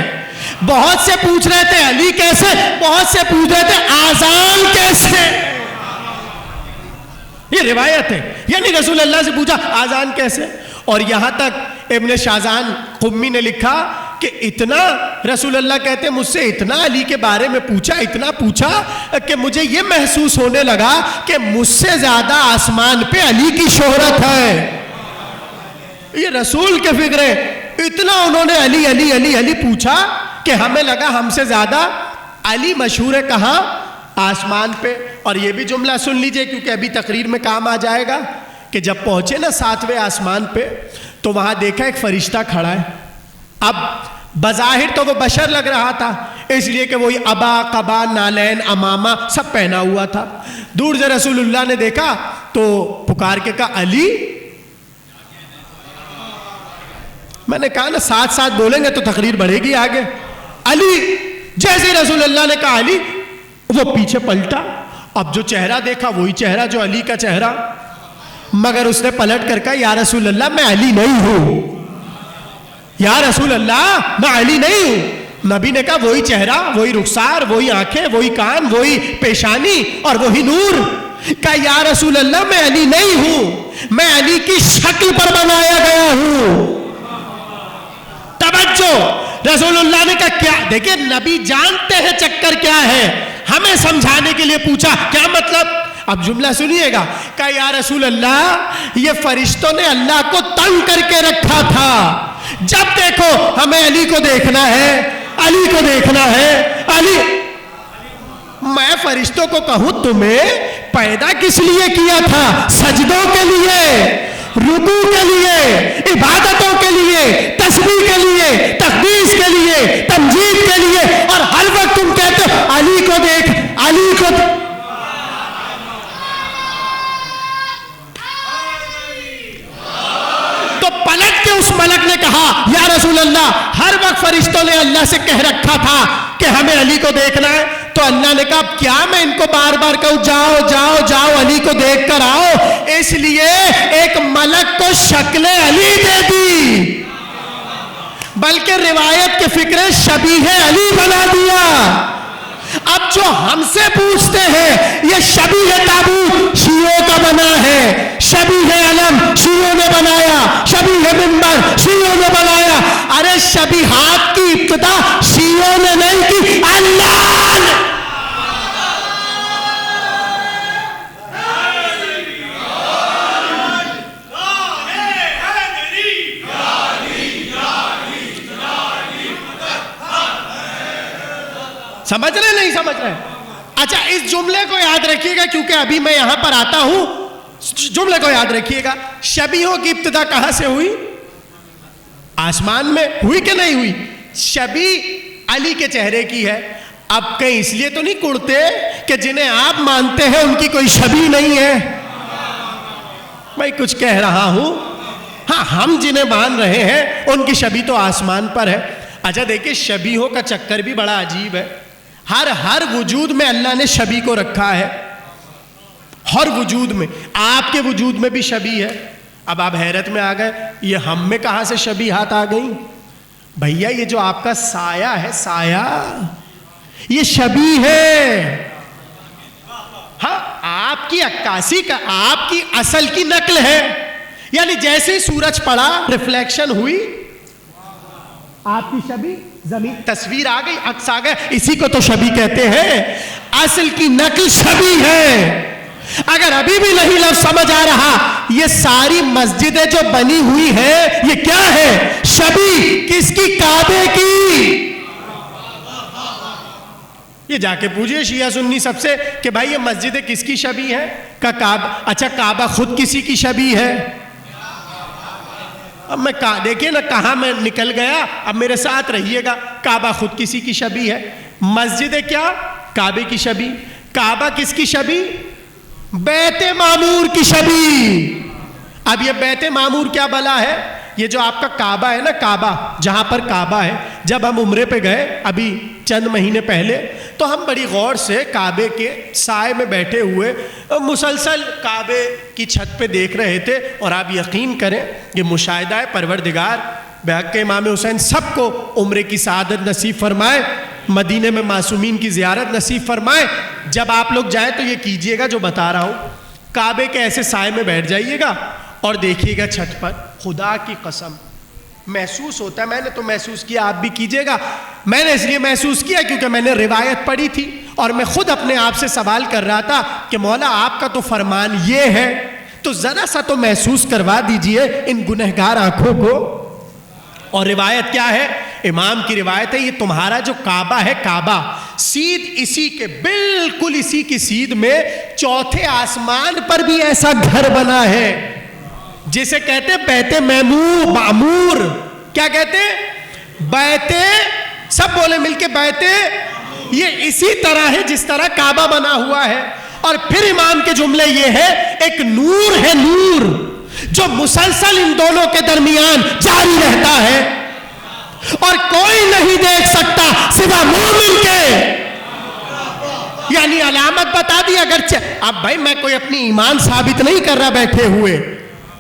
A: بہت سے پوچھ رہے تھے علی کیسے، بہت سے پوچھ رہے تھے آذان کیسے۔ یہ روایت ہے، یعنی رسول اللہ سے پوچھا آذان کیسے۔ اور یہاں تک ابن شازان قمی نے لکھا کہ اتنا رسول اللہ کہتے ہیں مجھ سے اتنا علی کے بارے میں پوچھا، اتنا پوچھا کہ مجھے یہ محسوس ہونے لگا کہ مجھ سے زیادہ آسمان پہ علی کی شہرت ہے۔ یہ رسول کے فکر ہے، اتنا انہوں نے علی علی علی علی پوچھا کہ ہمیں لگا ہم سے زیادہ علی مشہور ہے کہاں؟ آسمان پہ۔ اور یہ بھی جملہ سن لیجئے کیونکہ ابھی تقریر میں کام آ جائے گا کہ جب پہنچے نا 7ویں آسمان پہ تو وہاں دیکھا ایک فرشتہ کھڑا ہے. اب بظاہر تو وہ بشر لگ رہا تھا اس لیے کہ وہی ابا قبا نالین امامہ سب پہنا ہوا تھا. دور سے رسول اللہ نے دیکھا تو پکار کے کہا علی. میں نے کہا نا ساتھ ساتھ بولیں گے تو تقریر بڑھے گی آگے. علی. جیسے رسول اللہ نے کہا علی وہ پیچھے پلٹا. اب جو چہرہ دیکھا وہی چہرہ جو علی کا چہرہ, مگر اس نے پلٹ کر کہا یا رسول اللہ میں علی نہیں ہوں, یا رسول اللہ میں علی نہیں ہوں. نبی نے کہا وہی چہرہ, وہی رخسار, وہی آنکھیں, وہی کان, وہی پیشانی اور وہی نور. کہا یا رسول اللہ میں علی نہیں ہوں, میں علی کی شکل پر بنایا گیا ہوں. توجہ, رسول اللہ نے کہا کیا, دیکھیں نبی جانتے ہیں چکر کیا ہے, ہمیں سمجھانے کے لیے پوچھا کیا مطلب. اب جملہ سنیے گا. کہا یا رسول اللہ یہ فرشتوں نے اللہ کو تنگ کر کے رکھا تھا, جب دیکھو ہمیں علی کو دیکھنا ہے, علی کو دیکھنا ہے, علی. میں فرشتوں کو کہوں تمہیں پیدا کس لیے کیا تھا؟ سجدوں کے لیے, رکوع کے لیے, عبادتوں کے لیے, تسبیح کے لیے, تقدیس کے لیے, تمجید کے لیے, اور ہر وقت تم کہتے ہو علی کو دیکھ, علی کو دیکھ. پلٹ کے اس ملک نے کہا یا رسول اللہ ہر وقت فرشتوں نے اللہ سے کہہ رکھا تھا کہ ہمیں علی کو دیکھنا ہے. تو اللہ نے کہا کیا میں ان کو بار بار کہوں جاؤ جاؤ جاؤ علی کو دیکھ کر آؤ؟ اس لیے ایک ملک کو شکل علی دے دی, بلکہ روایت کے فکرے شبیہ علی بنا دیا. اب جو ہم سے پوچھتے ہیں یہ شبیہ تابوت شیعوں کا بنا ہے, شبیہ علم شیعوں نے بنایا, شبیہ منبر شیعوں نے بنایا. ارے شبیہات کی ابتدا شیعوں نے نہیں کی, اللہ نے. سمجھ رہے نہیں سمجھ رہے؟ اچھا اس جملے کو یاد رکھیے گا کیونکہ ابھی میں یہاں پر آتا ہوں. جملے کو یاد رکھیے گا. شبیہوں کی ابتدا کہاں سے ہوئی؟ آسمان میں ہوئی کہ نہیں ہوئی؟ شبیہ علی کے چہرے کی ہے. اب کہیں اس لیے تو نہیں کڑتے کہ جنہیں آپ مانتے ہیں ان کی کوئی شبیہ نہیں ہے. میں کچھ کہہ رہا ہوں, ہاں ہم جنہیں مان رہے ہیں ان کی شبیہ تو آسمان پر ہے. اچھا دیکھیں شبیہوں کا چکر بھی بڑا عجیب ہے. ہر وجود میں اللہ نے شبیہ کو رکھا ہے, ہر وجود میں. آپ کے وجود میں بھی شبیہ ہے. اب آپ حیرت میں آ گئے یہ ہم میں کہاں سے شبیہات آ گئیں؟ بھیا یہ جو آپ کا سایہ ہے, سایہ یہ شبیہ ہے. ہاں آپ کی عکاسی کا, آپ کی اصل کی نقل ہے. یعنی جیسے ہی سورج پڑا ریفلیکشن ہوئی, آپ کی شبیہ زمین, تصویر آ گئی, عکس آ گئے, اسی کو تو شبیہ کہتے ہیں. اصل کی نقل شبیہ ہے. اگر ابھی بھی نہیں لفظ سمجھ آ رہا, یہ ساری مسجدیں جو بنی ہوئی ہیں یہ کیا ہے؟ شبیہ. کس کی؟ کعبے کی. یہ جا کے پوچھئے شیعہ سنی سب سے کہ بھائی یہ مسجدیں کس کی شبیہ ہے؟ کہ کعبہ. اچھا کعبہ خود کسی کی شبیہ ہے؟ اب میں دیکھیں نا کہاں میں نکل گیا, اب میرے ساتھ رہیے گا. کعبہ خود کسی کی شبیہ ہے. مسجد کیا؟ کعبے کی شبیہ. کعبہ کس کی شبیہ؟ بیت معمور کی شبیہ. اب یہ بیت معمور کیا بلا ہے؟ یہ جو آپ کا کعبہ ہے نا, کعبہ جہاں پر کعبہ ہے, جب ہم عمرے پہ گئے ابھی چند مہینے پہلے تو ہم بڑی غور سے کعبے کے سائے میں بیٹھے ہوئے مسلسل کعبے کی چھت پہ دیکھ رہے تھے. اور آپ یقین کریں یہ مشاہدہ ہے پروردگار بحق امام حسین سب کو عمرے کی سعادت نصیب فرمائے, مدینے میں معصومین کی زیارت نصیب فرمائے. جب آپ لوگ جائیں تو یہ کیجئے گا جو بتا رہا ہوں, کعبے کے ایسے سائے میں بیٹھ جائیے گا اور دیکھیے گا چھت پر, خدا کی قسم محسوس ہوتا ہے. میں نے تو محسوس کیا, آپ بھی کیجئے گا. میں نے اس لیے محسوس کیا کیونکہ میں نے روایت پڑھی تھی اور میں خود اپنے آپ سے سوال کر رہا تھا کہ مولا آپ کا تو فرمان یہ ہے تو ذرا سا تو محسوس کروا دیجئے ان گنہگار آنکھوں کو. اور روایت کیا ہے؟ امام کی روایت ہے یہ تمہارا جو کعبہ ہے, کعبہ سیدھ اسی کے بالکل اسی کی سیدھ میں چوتھے آسمان پر بھی ایسا گھر بنا ہے جسے کہتے بیت معمور. کیا کہتے؟ بیت، سب بولے مل کے بیت. یہ اسی طرح ہے جس طرح کعبہ بنا ہوا ہے. اور پھر امام کے جملے یہ ہے، ایک نور ہے، نور جو مسلسل ان دونوں کے درمیان جاری رہتا ہے اور کوئی نہیں دیکھ سکتا سوا مومن کے. یعنی علامت بتا دی. اگرچہ اب بھائی میں کوئی اپنی ایمان ثابت نہیں کر رہا بیٹھے ہوئے.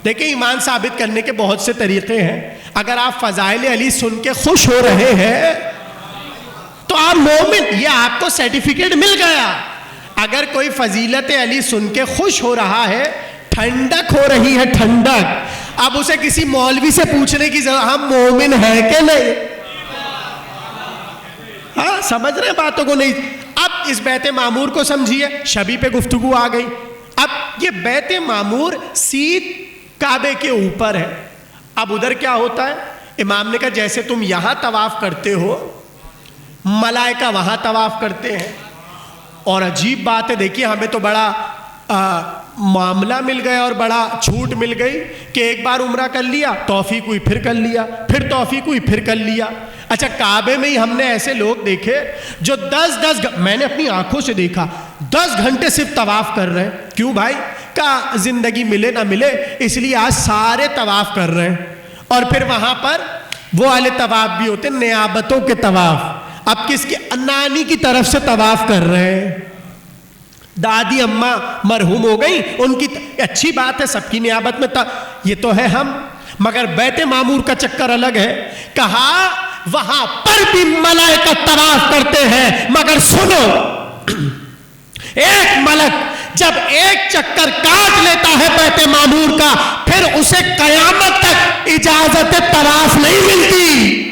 A: دیکھیں ایمان ثابت کرنے کے بہت سے طریقے ہیں. اگر آپ فضائل علی سن کے خوش ہو رہے ہیں تو آپ مومن، یہ آپ کو سرٹیفکیٹ مل گیا. اگر کوئی فضیلت علی سن کے خوش ہو رہا ہے، ٹھنڈک ہو رہی ہے، ٹھنڈک، اب اسے کسی مولوی سے پوچھنے کی ضرورت، ہم مومن ہیں کہ نہیں؟ ہاں سمجھ رہے ہیں باتوں کو؟ نہیں. اب اس بیت معمور کو سمجھیے. شبی پہ گفتگو آ گئی. اب یہ بیت معمور سیدھ کعبے کے اوپر ہے. اب ادھر کیا ہوتا ہے؟ امام نے کہا جیسے تم یہاں طواف کرتے ہو، ملائکہ وہاں طواف کرتے ہیں. اور عجیب بات ہے، دیکھیے ہمیں تو بڑا معاملہ مل گیا اور بڑا چھوٹ مل گئی کہ ایک بار عمرہ کر لیا، توفیق ہوئی پھر کر لیا، پھر توفیق ہوئی پھر کر لیا. اچھا کعبے میں ہی ہم نے ایسے لوگ دیکھے جو 10 میں نے اپنی آنکھوں سے دیکھا 10 گھنٹے صرف طواف کر رہے ہیں. کیوں بھائی؟ کہا زندگی ملے نہ ملے اس لیے آج سارے طواف کر رہے ہیں. اور پھر وہاں پر وہ والے طواف بھی ہوتے ہیں، نیابتوں کے طواف. اب کس کے؟ نانی کی طرف سے طواف کر رہے ہیں. دادی اماں مرحوم ہو گئی، ان کی اچھی بات ہے، سب کی نیابت میں یہ تو ہے ہم. مگر بیت معمور کا چکر الگ ہے. کہا وہاں پر بھی ملائکہ طواف کرتے ہیں، مگر سنو، ایک ملک جب ایک چکر کاٹ لیتا ہے بیت معمور کا، پھر اسے قیامت تک اجازت طواف نہیں ملتی.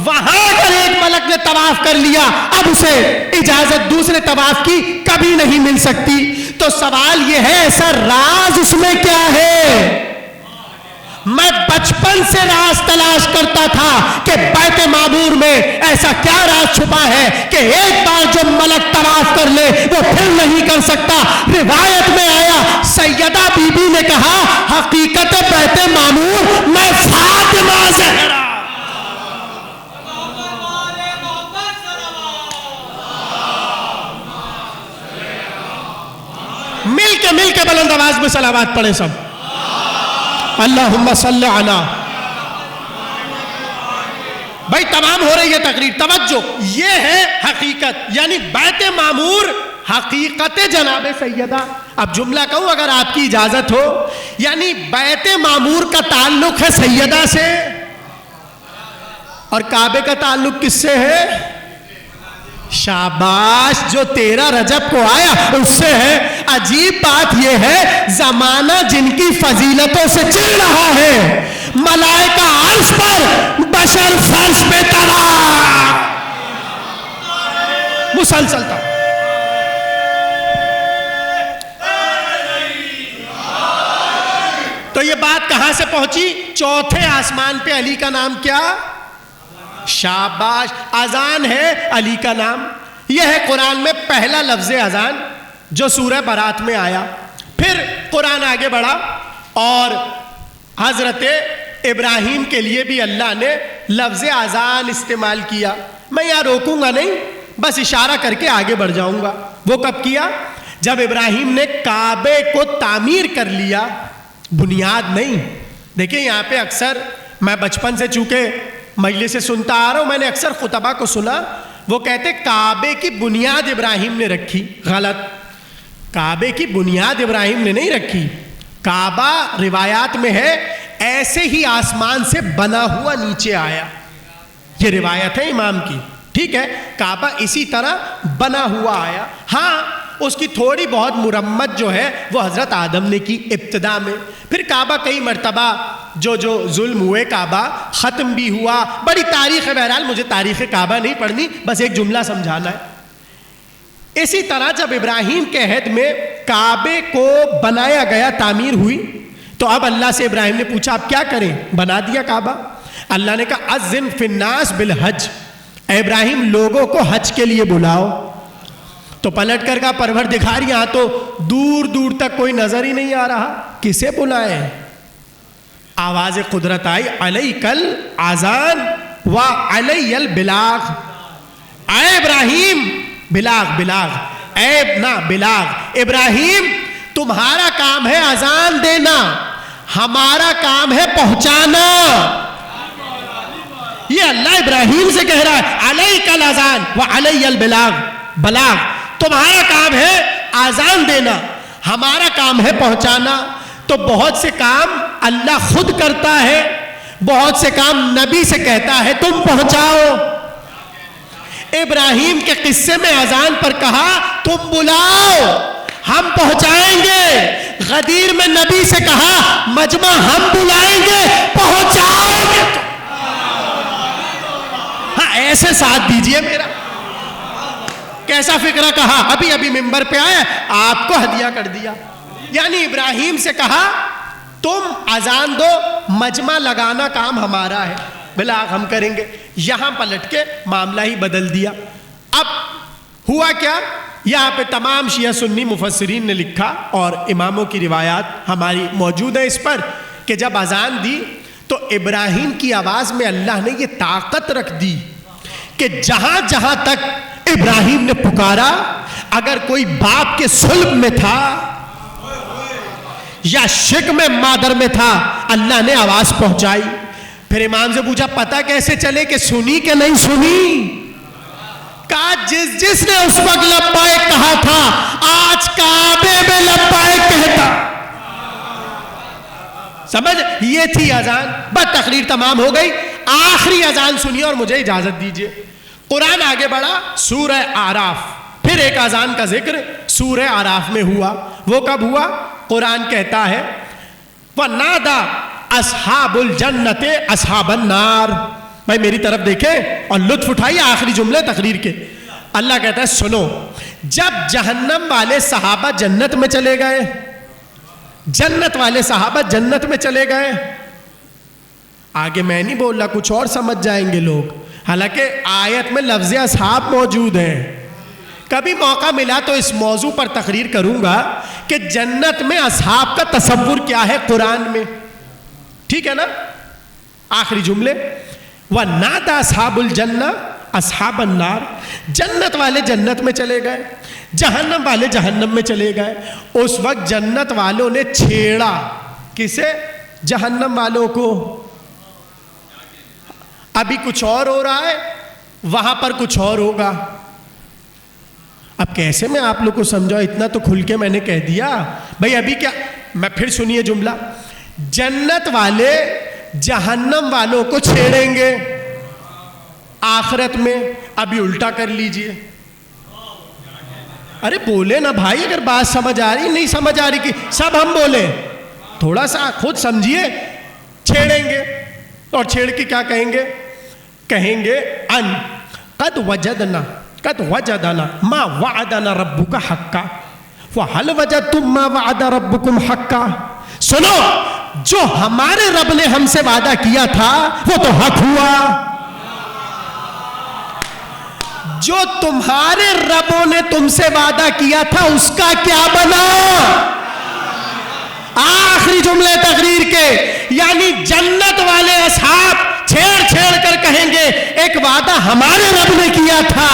A: وہاں اگر ایک ملک نے طواف کر لیا، اب اسے اجازت دوسرے طواف کی کبھی نہیں مل سکتی. تو سوال یہ ہے ایسا راز اس میں کیا ہے؟ میں بچپن سے راز تلاش کرتا تھا کہ بیت معمور میں ایسا کیا راز چھپا ہے کہ ایک بار جو ملک طواف کر لے وہ پھر نہیں کر سکتا. روایت میں آیا سیدہ بی بی نے کہا حقیقت بیت معمور میں فاطمہ زہرا. مل کے بلند آواز میں صلوات پڑھیں سب. اللہم صلی علی. بھائی تمام ہو رہی ہے تقریر، توجہ. یہ ہے حقیقت، یعنی بیت معمور حقیقت جناب سیدہ. اب جملہ کہوں اگر آپ کی اجازت ہو، یعنی بیت معمور کا تعلق ہے سیدہ سے اور کعبے کا تعلق کس سے ہے؟ شاباش، جو 13 رجب کو آیا اس سے ہے. عجیب بات یہ ہے زمانہ جن کی فضیلتوں سے چل رہا ہے، ملائکہ عرش پر، بشر فرش پہ طواف مسلسل تھا. تو یہ بات کہاں سے پہنچی؟ چوتھے آسمان پہ علی کا نام کیا؟ شاباش. اذان ہے علی کا نام. یہ ہے قرآن میں پہلا لفظ اذان جو سورہ برات میں آیا. پھر قرآن آگے بڑھا اور حضرت ابراہیم کے لیے بھی اللہ نے لفظ اذان استعمال کیا. میں یہاں روکوں گا نہیں، بس اشارہ کر کے آگے بڑھ جاؤں گا. وہ کب کیا؟ جب ابراہیم نے کعبے کو تعمیر کر لیا، بنیاد نہیں. دیکھیں یہاں پہ اکثر میں بچپن سے چونکہ مجلس سے سنتا آ رہا ہوں، میں نے اکثر خطبہ کو سنا، وہ کہتے کعبے کی بنیاد ابراہیم نے رکھی. غلط. کعبے کی بنیاد ابراہیم نے نہیں رکھی. کعبہ روایات میں ہے ایسے ہی آسمان سے بنا ہوا نیچے آیا. یہ روایت ہے امام کی. ٹھیک ہے، کعبہ اسی طرح بنا ہوا آیا. ہاں اس کی تھوڑی بہت مرمت جو ہے وہ حضرت آدم نے کی ابتدا میں. پھر کعبہ کئی مرتبہ جو ظلم ہوئے کعبہ ختم بھی ہوا. بڑی تاریخ ہے، بہرحال مجھے تاریخ کعبہ نہیں پڑھنی، بس ایک جملہ سمجھانا ہے. اسی طرح جب ابراہیم کے عہد میں کعبے کو بنایا گیا، تعمیر ہوئی، تو اب اللہ سے ابراہیم نے پوچھا اب کیا کریں؟ بنا دیا کعبہ. اللہ نے کہا اذن فی الناس بالحج، اے ابراہیم لوگوں کو حج کے لیے بلاؤ. تو پلٹ کر کہا پروردگار یہاں تو دور دور تک کوئی نظر ہی نہیں آ رہا, کسے بلائے؟ آواز قدرت آئی, علیک الاذان و علی البلاغ. اے ابراہیم, بلاغ اے نہ بلاغ, ابراہیم تمہارا کام ہے اذان دینا, ہمارا کام ہے پہنچانا. یہ اللہ ابراہیم سے کہہ رہا ہے علیک الاذان و علی البلاغ, تمہارا کام ہے اذان دینا, ہمارا کام ہے پہنچانا. تو بہت سے کام اللہ خود کرتا ہے, بہت سے کام نبی سے کہتا ہے تم پہنچاؤ. ابراہیم کے قصے میں اذان پر کہا تم بلاؤ ہم پہنچائیں گے. غدیر میں نبی سے کہا مجمع ہم بلائیں گے پہنچاؤ گے. ہاں ایسے ساتھ دیجئے میرا. کیسا فکرہ کہا, ابھی ممبر پہ آیا آپ کو ہدیہ کر دیا. یعنی ابراہیم سے کہا تم اذان دو, مجمع لگانا کام ہمارا ہے, بلاغ ہم کریں گے. یہاں پلٹ کے معاملہ ہی بدل دیا. اب ہوا کیا, یہاں پہ تمام شیعہ سنی مفسرین نے لکھا اور اماموں کی روایات ہماری موجود ہیں اس پر کہ جب اذان دی تو ابراہیم کی آواز میں اللہ نے یہ طاقت رکھ دی کہ جہاں جہاں تک ابراہیم نے پکارا, اگر کوئی باپ کے صلب میں تھا یا شک میں مادر میں تھا, اللہ نے آواز پہنچائی. پھر امام سے پوچھا پتہ کیسے چلے کہ سنی کہ نہیں سنی؟ کہا جس نے اس وقت لبیک کہا تھا آج کعبے میں لبیک کہتا. سمجھ, یہ تھی اذان. بس تقریر تمام ہو گئی, آخری اذان سنیے اور مجھے اجازت دیجیے. قرآن آگے بڑھا, سورہ اعراف, پھر ایک اذان کا ذکر سورہ اعراف میں ہوا. وہ کب ہوا؟ قرآن کہتا ہے وَنَادَى أَصْحَابُ الْجَنَّةِ أَصْحَابَ النَّارِ. بھائی میری طرف دیکھیں اور لطف اٹھائیے آخری جملے تقریر کے. اللہ کہتا ہے سنو, جب جہنم والے صحابہ جنت میں چلے گئے, جنت والے صحابہ جنت میں چلے گئے, آگے میں نہیں بول رہا, کچھ اور سمجھ جائیں گے لوگ, حالانکہ آیت میں لفظ اصحاب موجود ہیں. کبھی موقع ملا تو اس موضوع پر تقریر کروں گا کہ جنت میں اصحاب کا تصور کیا ہے قرآن میں, ٹھیک ہے نا. آخری جملے وَنَادَى أَصْحَابُ الْجَنَّةِ أَصْحَابَ النَّارِ. جنت والے جنت میں چلے گئے, جہنم والے جہنم میں چلے گئے. اس وقت جنت والوں نے چھیڑا کسے؟ جہنم والوں کو. ابھی کچھ اور ہو رہا ہے, وہاں پر کچھ اور ہوگا. اب کیسے میں آپ لوگ کو سمجھاؤں, اتنا تو کھل کے میں نے کہہ دیا. بھئی ابھی کیا, میں پھر سنیے جملہ, جنت والے جہنم والوں کو چھیڑیں گے آخرت میں. ابھی الٹا کر لیجئے. ارے بولے نا بھائی, اگر بات سمجھ آ رہی, نہیں سمجھ آ رہی کہ سب ہم بولیں, تھوڑا سا خود سمجھیے. چھیڑیں گے اور چھیڑ کے کیا کہیں گے؟ کہیں گے ان قد وجدنا ما وعدنا ربک حقا فهل وجدتم ما وعد ربکم حقا. سنو, جو ہمارے رب نے ہم سے وعدہ کیا تھا وہ تو حق ہوا, جو تمہارے ربوں نے تم سے وعدہ کیا تھا اس کا کیا بنا؟ آخری جملے تقریر کے. یعنی جنت والے اصحاب چھیڑ کر کہیں گے ایک وعدہ ہمارے رب نے کیا تھا,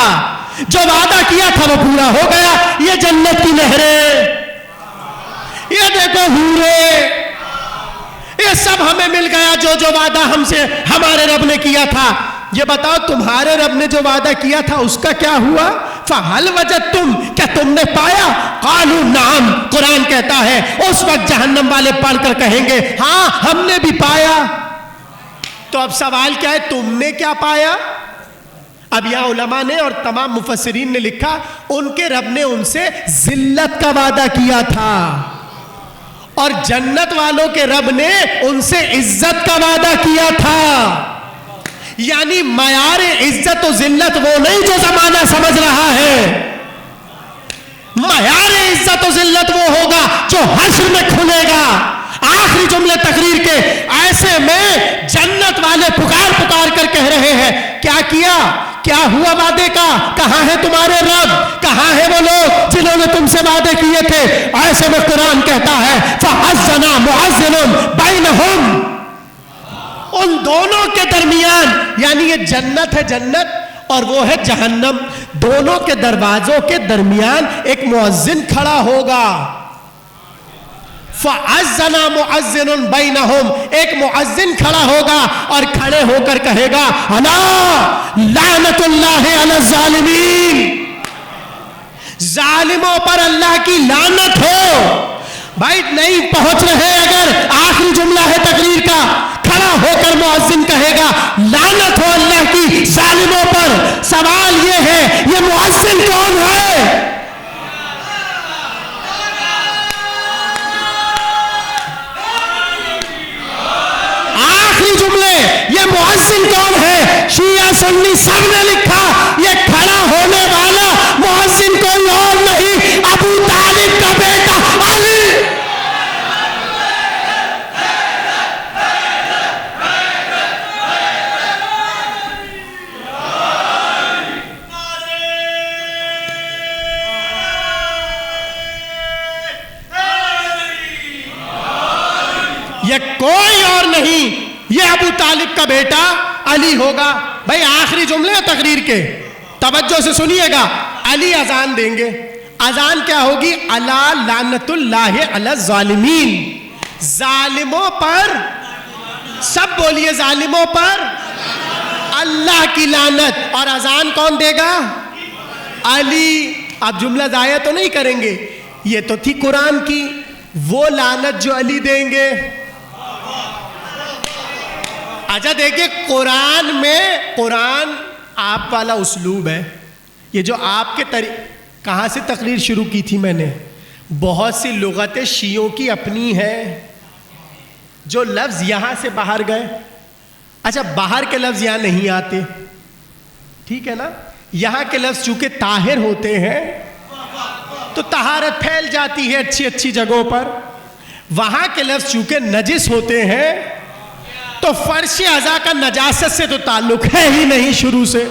A: جو وعدہ کیا تھا وہ پورا ہو گیا. یہ جنت کی نہریں, یہ دیکھو حوریں, یہ سب ہمیں مل گیا جو وعدہ ہم سے ہمارے رب نے کیا تھا. یہ بتاؤ تمہارے رب نے جو وعدہ کیا تھا اس کا کیا ہوا؟ فَهَلْ وَجَدْتُمْ, کیا تم نے پایا؟ قَالُوا نَعَمْ. قرآن کہتا ہے اس وقت جہنم والے پڑھ کر کہیں گے ہاں ہم نے بھی پایا. تو اب سوال کیا ہے, تم نے کیا پایا؟ اب یہاں علماء نے اور تمام مفسرین نے لکھا ان کے رب نے ان سے ذلت کا وعدہ کیا تھا, اور جنت والوں کے رب نے ان سے عزت کا وعدہ کیا تھا. یعنی معیار عزت و ذلت وہ نہیں جو زمانہ سمجھ رہا ہے, معیار عزت و ذلت وہ ہوگا جو حشر میں کھلے گا. آخری جملے تقریر کے. ایسے میں جنت والے پکار کر کہہ رہے ہیں کیا کیا کیا ہوا وعدے کا؟ کہاں ہے تمہارے رب؟ کہاں ہے وہ لوگ جنہوں نے تم سے وعدے کیے تھے؟ ایسے میں قرآن کہتا ہے فَأَذَّنَ مُعَذِّنٌ بَيْنَهُمْ، ان دونوں کے درمیان، یعنی یہ جنت ہے جنت اور وہ ہے جہنم، دونوں کے دروازوں کے درمیان ایک مؤذن کھڑا ہوگا. فَأَذَّنَ مُعَذِّنٌ بَيْنَهُمْ، ایک مؤذن کھڑا ہوگا اور کھڑے ہو کر کہے گا اَلَا لَعْنَةُ اللَّهِ عَلَى الظَّالِمِينَ، ظالموں پر اللہ کی لعنت ہو. بھائی نہیں پہنچ رہے، اگر آخری جملہ ہے تقریر کا، کھڑا ہو کر مؤذن کہے گا لعنت ہو اللہ کی ظالموں پر. سوال یہ ہے یہ مؤذن کون ہے؟ آخری جملے یہ مؤذن کون ہے؟ شیعہ سنی سب نے لکھا یہ کھڑا ہونے والا مؤذن کوئی اور نہیں، ابو طالب کا بیٹا علی. یہ کوئی اور نہیں، یہ ابو طالب کا بیٹا علی ہوگا. بھائی آخری جملے تقریر کے توجہ سے سنیے گا. علی اذان دیں گے. اذان کیا ہوگی؟ الا لعنت اللہ علی الظالمین، ظالموں پر، سب بولیے ظالموں پر اللہ کی لعنت. اور اذان کون دے گا؟ علی. آپ جملہ ضائع تو نہیں کریں گے؟ یہ تو تھی قرآن کی، وہ لعنت جو علی دیں گے. اچھا دیکھیں قرآن میں، قرآن آپ والا اسلوب ہے. یہ جو آپ کے کہاں سے تقریر شروع کی تھی میں نے، بہت سی لغتیں شیعوں کی اپنی ہیں، جو لفظ یہاں سے باہر گئے. اچھا باہر کے لفظ یہاں نہیں آتے، ٹھیک ہے نا؟ یہاں کے لفظ چونکہ طاہر ہوتے ہیں تو طہارت پھیل جاتی ہے اچھی اچھی جگہوں پر. وہاں کے لفظ چونکہ نجس ہوتے ہیں تو فرش اعضاء کا نجاست سے تو تعلق ہے ہی نہیں شروع سے.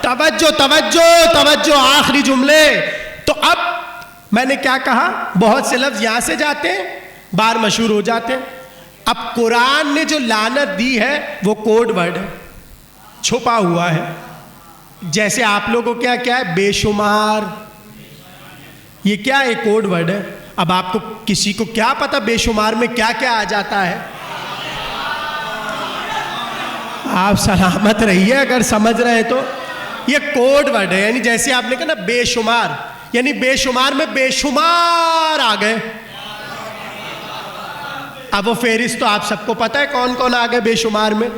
A: توجہ توجہ توجہ، آخری جملے. تو اب میں نے کیا کہا؟ بہت سے لفظ یہاں سے جاتے ہیں، بار مشہور ہو جاتے ہیں. اب قرآن نے جو لعنت دی ہے وہ کوڈ ورڈ ہے، چھپا ہوا ہے. جیسے آپ لوگوں کو کیا ہے؟ بے شمار. یہ کیا ہے؟ کوڈ ورڈ ہے. اب آپ کو کسی کو کیا پتا بے شمار میں کیا کیا آ جاتا ہے؟ آپ سلامت رہیے اگر سمجھ رہے تو. یہ کوڈ ورڈ ہے، یعنی جیسے آپ نے کہا نا بے شمار، یعنی بے شمار میں بے شمار آ گئے. اب وہ فہرست تو آپ سب کو پتا ہے کون کون آ گئے بے شمار میں.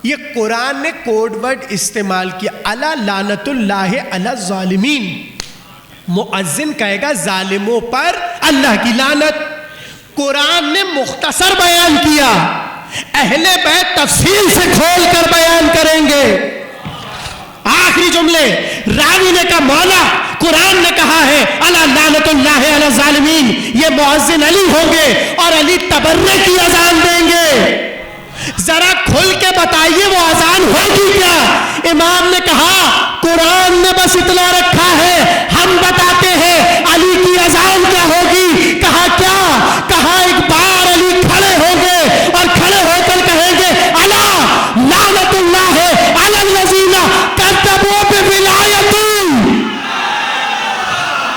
A: یہ قرآن نے کوڈ ورڈ استعمال کیا، الا لعنت اللہ علی الظالمین. مؤذن کہے گا ظالموں پر اللہ کی لعنت. قرآن نے مختصر بیان کیا، اہل بیت تفصیل سے کھول کر بیان کریں گے. آخری جملے راوی نے کہا مولا قرآن نے کہا ہے الا لعنت اللہ علی الظالمین، یہ مؤذن علی ہوں گے اور علی تبرے کی اذان دیں گے. ذرا کھل کے بتائیے وہ اذان ہوگی کیا؟ امام نے کہا قرآن نے بس اتنا رکھا ہے، ہم بتاتے ہیں علی کی اذان کیا ہوگی. کہا کیا؟ کہا ایک بار علی کھڑے ہوں گے اور کھڑے ہو کر کہیں گے الا لعنت اللہ علی الذین کذبوا بولایتی،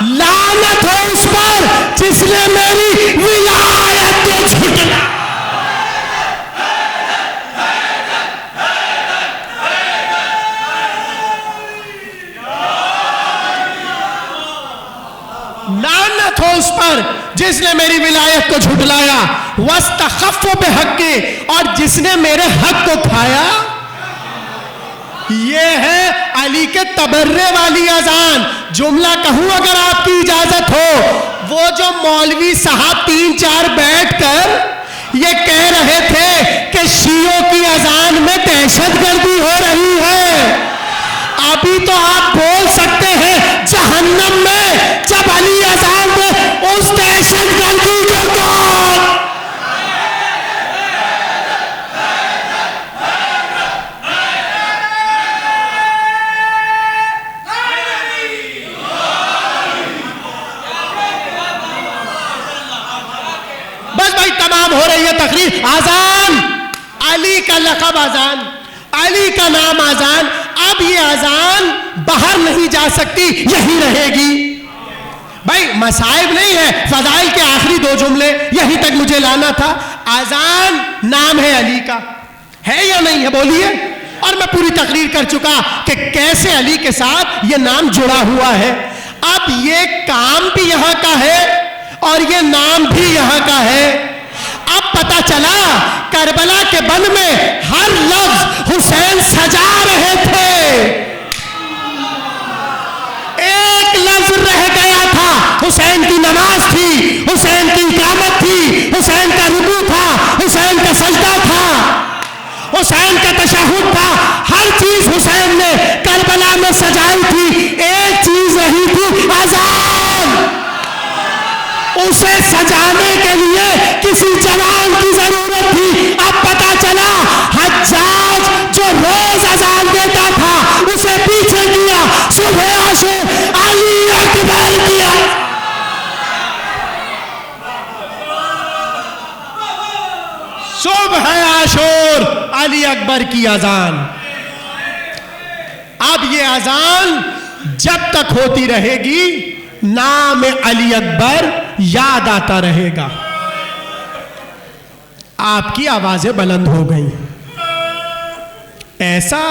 A: لعنت ہو اس پر جس نے میری ولایت کو جھٹلایا. لعنت ہو اس پر جس نے میری ولایت کو جھٹلایا. واستخف بحقی، اور جس نے میرے حق کو کھایا. یہ ہے علی کے تبرے والی اذان. جملہ کہوں اگر آپ کی اجازت ہو، وہ جو مولوی صاحب 3-4 بیٹھ کر یہ کہہ رہے تھے کہ شیعوں کی اذان میں دہشت گردی ہو رہی ہے، ابھی تو آپ بول سکتے ہیں جہنم میں جب علی اذان میں اس دہشت گردی کو کون. بس بھائی تمام ہو رہی ہے تقریر. آزان، علی کا لقب آزان، علی کا نام آزان. اب یہ آزان باہر نہیں جا سکتی، یہی رہے گی. بھائی مصائب نہیں ہے، فضائل کے آخری 2 جملے یہی تک مجھے لانا تھا. آزان نام ہے علی کا، ہے یا نہیں ہے بولیے؟ اور میں پوری تقریر کر چکا کہ کیسے علی کے ساتھ یہ نام جڑا ہوا ہے. اب یہ کام بھی یہاں کا ہے اور یہ نام بھی یہاں کا ہے. اب پتا چلا کربلا کے بن میں ہر لفظ حسین سجا رہے تھے. ایک لفظ رہ گیا تھا، حسین کی نماز تھی، حسین کی اقامت تھی، حسین کا رکوع تھا، حسین کا سجدہ تھا، حسین کا تشہد تھا. ہر چیز حسین نے کربلا میں سجائی تھی. ایک چیز رہی تھی، اذان. اسے سجانے کے لیے کسی جوان کی ضرورت تھی. اب پتا چلا حجاج جو روز اذان دیتا تھا اسے پیچھے کیا، صبح عاشور علی اکبر کیا. صبح عاشور علی اکبر کی اذان. اب یہ اذان جب تک ہوتی رہے گی نام علی اکبر یاد آتا رہے گا. آپ کی آوازیں بلند ہو گئیں. ایسا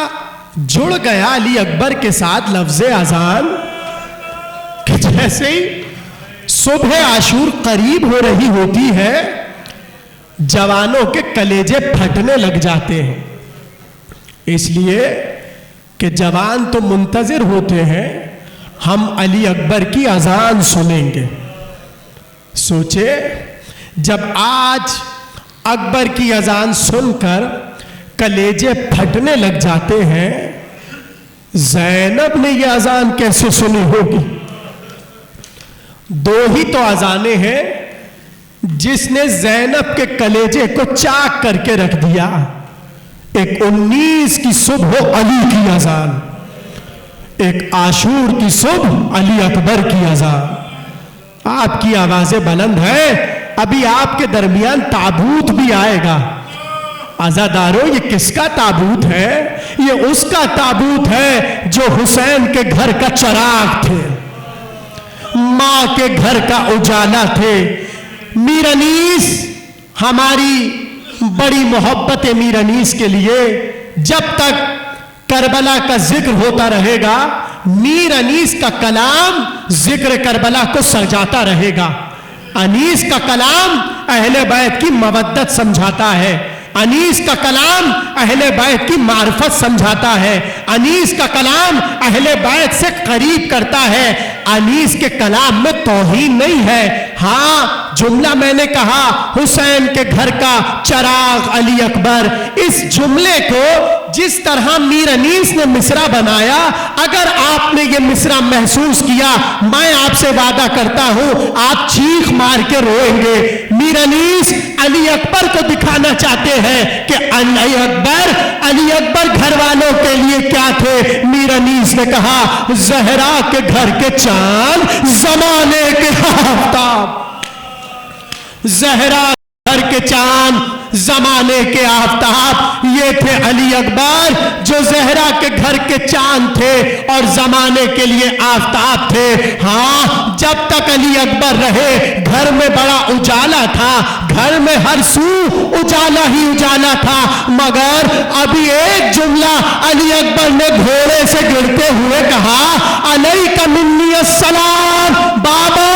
A: جڑ گیا علی اکبر کے ساتھ لفظ اذان کہ جیسے ہی صبح عاشور قریب ہو رہی ہوتی ہے جوانوں کے کلیجے پھٹنے لگ جاتے ہیں. اس لیے کہ جوان تو منتظر ہوتے ہیں ہم علی اکبر کی اذان سنیں گے. سوچے جب آج اکبر کی اذان سن کر کلیجے پھٹنے لگ جاتے ہیں، زینب نے یہ اذان کیسے سنی ہوگی؟ 2 ہی تو اذانیں ہیں جس نے زینب کے کلیجے کو چاک کر کے رکھ دیا. ایک 19 کی صبح علی کی اذان، ایک عاشور کی صبح علی اکبر کی اذان. آپ کی آوازیں بلند ہیں. ابھی آپ کے درمیان تابوت بھی آئے گا. عزادارو یہ کس کا تابوت ہے؟ یہ اس کا تابوت ہے جو حسین کے گھر کا چراغ تھے، ماں کے گھر کا اجالا تھے. میر انیس، ہماری بڑی محبت ہے میر انیس کے لیے. جب تک کربلا کا ذکر ہوتا رہے گا میر انیس کا کلام ذکر کربلا کو سجاتا رہے گا. انیس کا کلام اہل بیت کی مودت سمجھاتا ہے، انیس کا کلام اہل بیت کی معرفت سمجھاتا ہے، انیس کا کلام اہل بیت سے قریب کرتا ہے. انیس کے کلام میں توہین نہیں ہے. ہاں جملہ میں نے کہا حسین کے گھر کا چراغ علی اکبر، اس جملے کو جس طرح میر انیس نے مصرع بنایا، اگر آپ نے یہ مصرع محسوس کیا میں آپ سے وعدہ کرتا ہوں آپ چیخ مار کے روئیں گے. میر انیس علی اکبر کو دکھانا چاہتے ہیں کہ علی اکبر گھر والوں کے لیے کیا تھے. میر انیس نے کہا زہرا کے گھر کے چاند، زمانے کے آفتاب. زہرا گھر کے چاند، زمانے کے آفتاب، یہ تھے علی اکبر جو زہرا کے گھر کے چاند تھے اور زمانے کے لیے آفتاب تھے. ہاں جب تک علی اکبر رہے گھر میں بڑا اجالا تھا، گھر میں ہر سو اجالا ہی اجالا تھا. مگر ابھی ایک جملہ علی اکبر نے گھوڑے سے گرتے ہوئے کہا، علیک منی السلام. بابا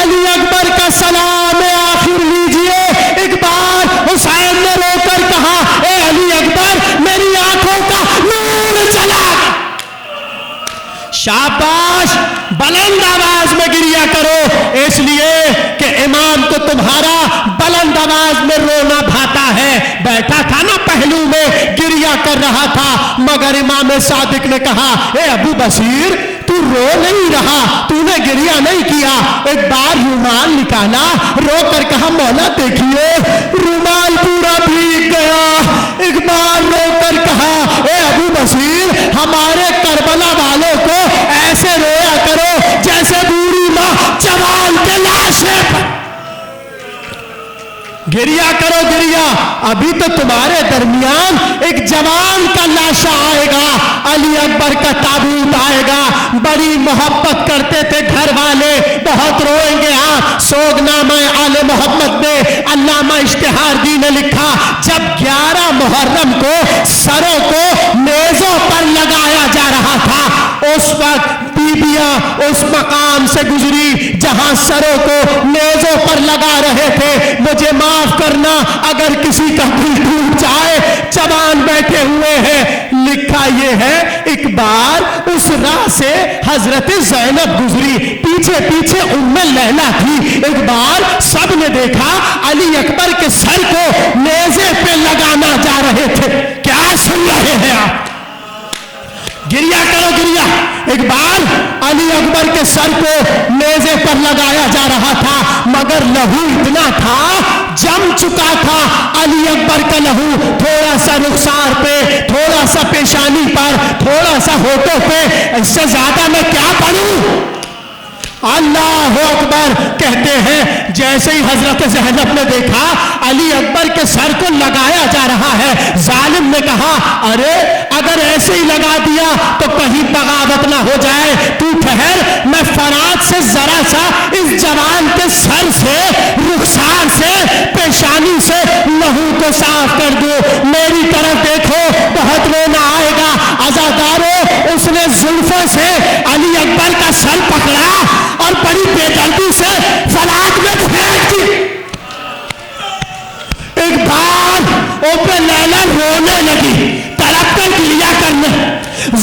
A: علی اکبر کا سلام آخر لیجئے. ایک بار حسین نے رو کر کہا، اے علی اکبر میری آنکھوں کا نور چلا. شاباش، بلند آواز میں گریا کرو، اس لیے کہ امام کو تمہارا بلند آواز میں رونا بھاتا ہے. بیٹھا تھا نا پہلو میں گریا کر رہا تھا، مگر امام صادق نے کہا، اے ابو بصیر تو رو نہیں رہا، تو نے گریا نہیں کیا. ایک بار رومال نکالا، رو کر کہا مولا دیکھیے رومال پورا بھیگ گیا. ایک بار رو کر کہا، اے ابو بصیر ہمارے کربلا والوں کو ایسے رویا کرو جیسے بوڑھی ماں جوان کے لاشے پر. گریا کرو گریا، ابھی تو تمہارے درمیان ایک جوان کا لاشا آئے گا، علی اکبر کا تابوت آئے گا، بڑی محبت کرتے تھے گھر والے، بہت روئیں گے۔ سوگنامہ آل محمد میں علامہ اشتہاردی نے لکھا، جب 11 محرم کو سروں کو نیزوں پر لگایا جا رہا تھا، اس وقت بیبیاں اس مقام سے گزری جہاں سروں کو نیزوں پر لگا رہے تھے۔ مجھے معاف کرنا اگر کسی کا دل ٹوٹ جائے، جوان بیٹھے ہوئے ہیں۔ لکھا یہ ہے، ایک بار اس راہ سے حضرت زینب گزری، پیچھے پیچھے ام لیلا تھی۔ ایک بار سب نے دیکھا علی اکبر کے سر کو نیزے پہ لگانا جا رہے تھے۔ کیا سن رہے ہیں آپ؟ گریا کرو گریا۔ ایک بار علی اکبر کے سر کو نیزے پر لگایا جا رہا تھا، مگر لہو اتنا تھا، جم چکا تھا علی اکبر کا لہو، تھوڑا سا رخسار پہ، تھوڑا سا پیشانی پر، تھوڑا سا ہونٹوں پہ، اس سے زیادہ میں کیا پڑھوں؟ اللہ اکبر کہتے ہیں جیسے ہی حضرت زینب نے دیکھا علی اکبر کے سر کو لگایا جا رہا ہے، ظالم نے کہا، ارے اگر ایسے ہی لگا دیا تو کہیں بغاوت نہ ہو جائے، تو ٹھہر، میں فرات سے ذرا سا اس جوان کے سر سے، رخسار سے، پیشانی سے لہو کو صاف کر دو، میری طرف دیکھو، بہت رونا آئے گا۔ عزادارو، اس نے زلفوں سے علی اکبر کا سر پکڑا اور بڑی بے دردی سے فلات میں پھینک دی۔ ایک بار ام لیلا رونے لگی، تڑپ کر گریا کرنے۔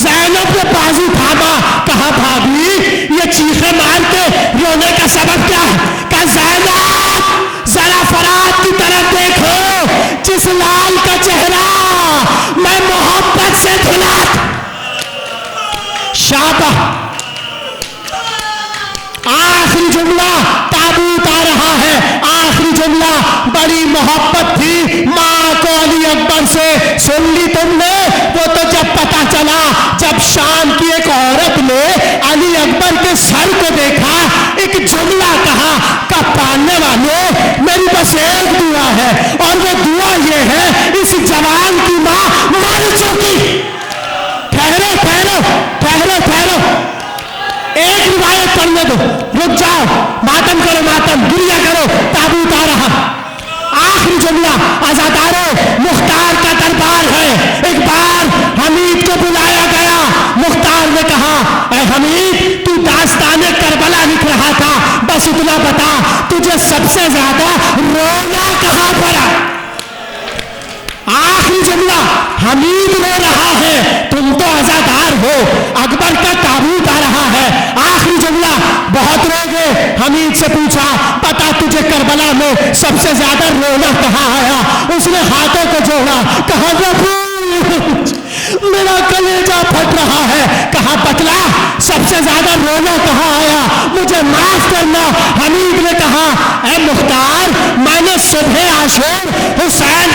A: زینب نے بازو تھاما، کہا بھابی یہ چیخیں مار کے رونے کا سبب کیا ہے؟ کہا زینب ذرا فرات کی طرف دیکھو، جس لال کا چہرہ میں محبت سے دھلا۔ شابہ، آخری جملہ تابوت آ رہا ہے، آخری جملہ بڑی محبت تھی ماں کو علی اکبر سے، سن لی تم نے؟ وہ تو جب پتا چلا، جب شام کی ایک عورت نے علی اکبر کے سر کو دیکھا، ایک جملہ کہا کہ پالنے والوں میری بس ایک دعا ہے، اور وہ دعا یہ ہے، اس جوان کی ماں مر چکی۔ ٹھہرو ٹھہرو ٹھہرو ٹھہرو، ایک روایت پڑھنے دو، رک جاؤ، ماتم کرو ماتم، گریا کرو، تابوت آ رہا۔ آخری جملہ، عزادارو مختار کا دربار ہے۔ ایک بار حمید کو بلایا گیا، مختار نے کہا، اے حمید تو داستان کربلا لکھ رہا تھا، بس اتنا بتا تجھے سب سے زیادہ رونا کہاں پڑا؟ آخری جملہ، حمید رو رہا ہے، تم تو عزادار ہو، اکبر کا تابوت آ رہا ہے۔ آخری جملہ، بہت رو گئے، حمید سے پوچھا پتا تجھے کربلا میں سب سے زیادہ رونا کہاں آیا؟ اس نے ہاتھوں کو جوڑا، کہا میرا کلیجہ پھٹ رہا ہے۔ کہا بتلا سب سے زیادہ رونا کہاں آیا، مجھے معاف کرنا۔ حمید نے کہا، اے مختار، میں نے صبح عاشور حسین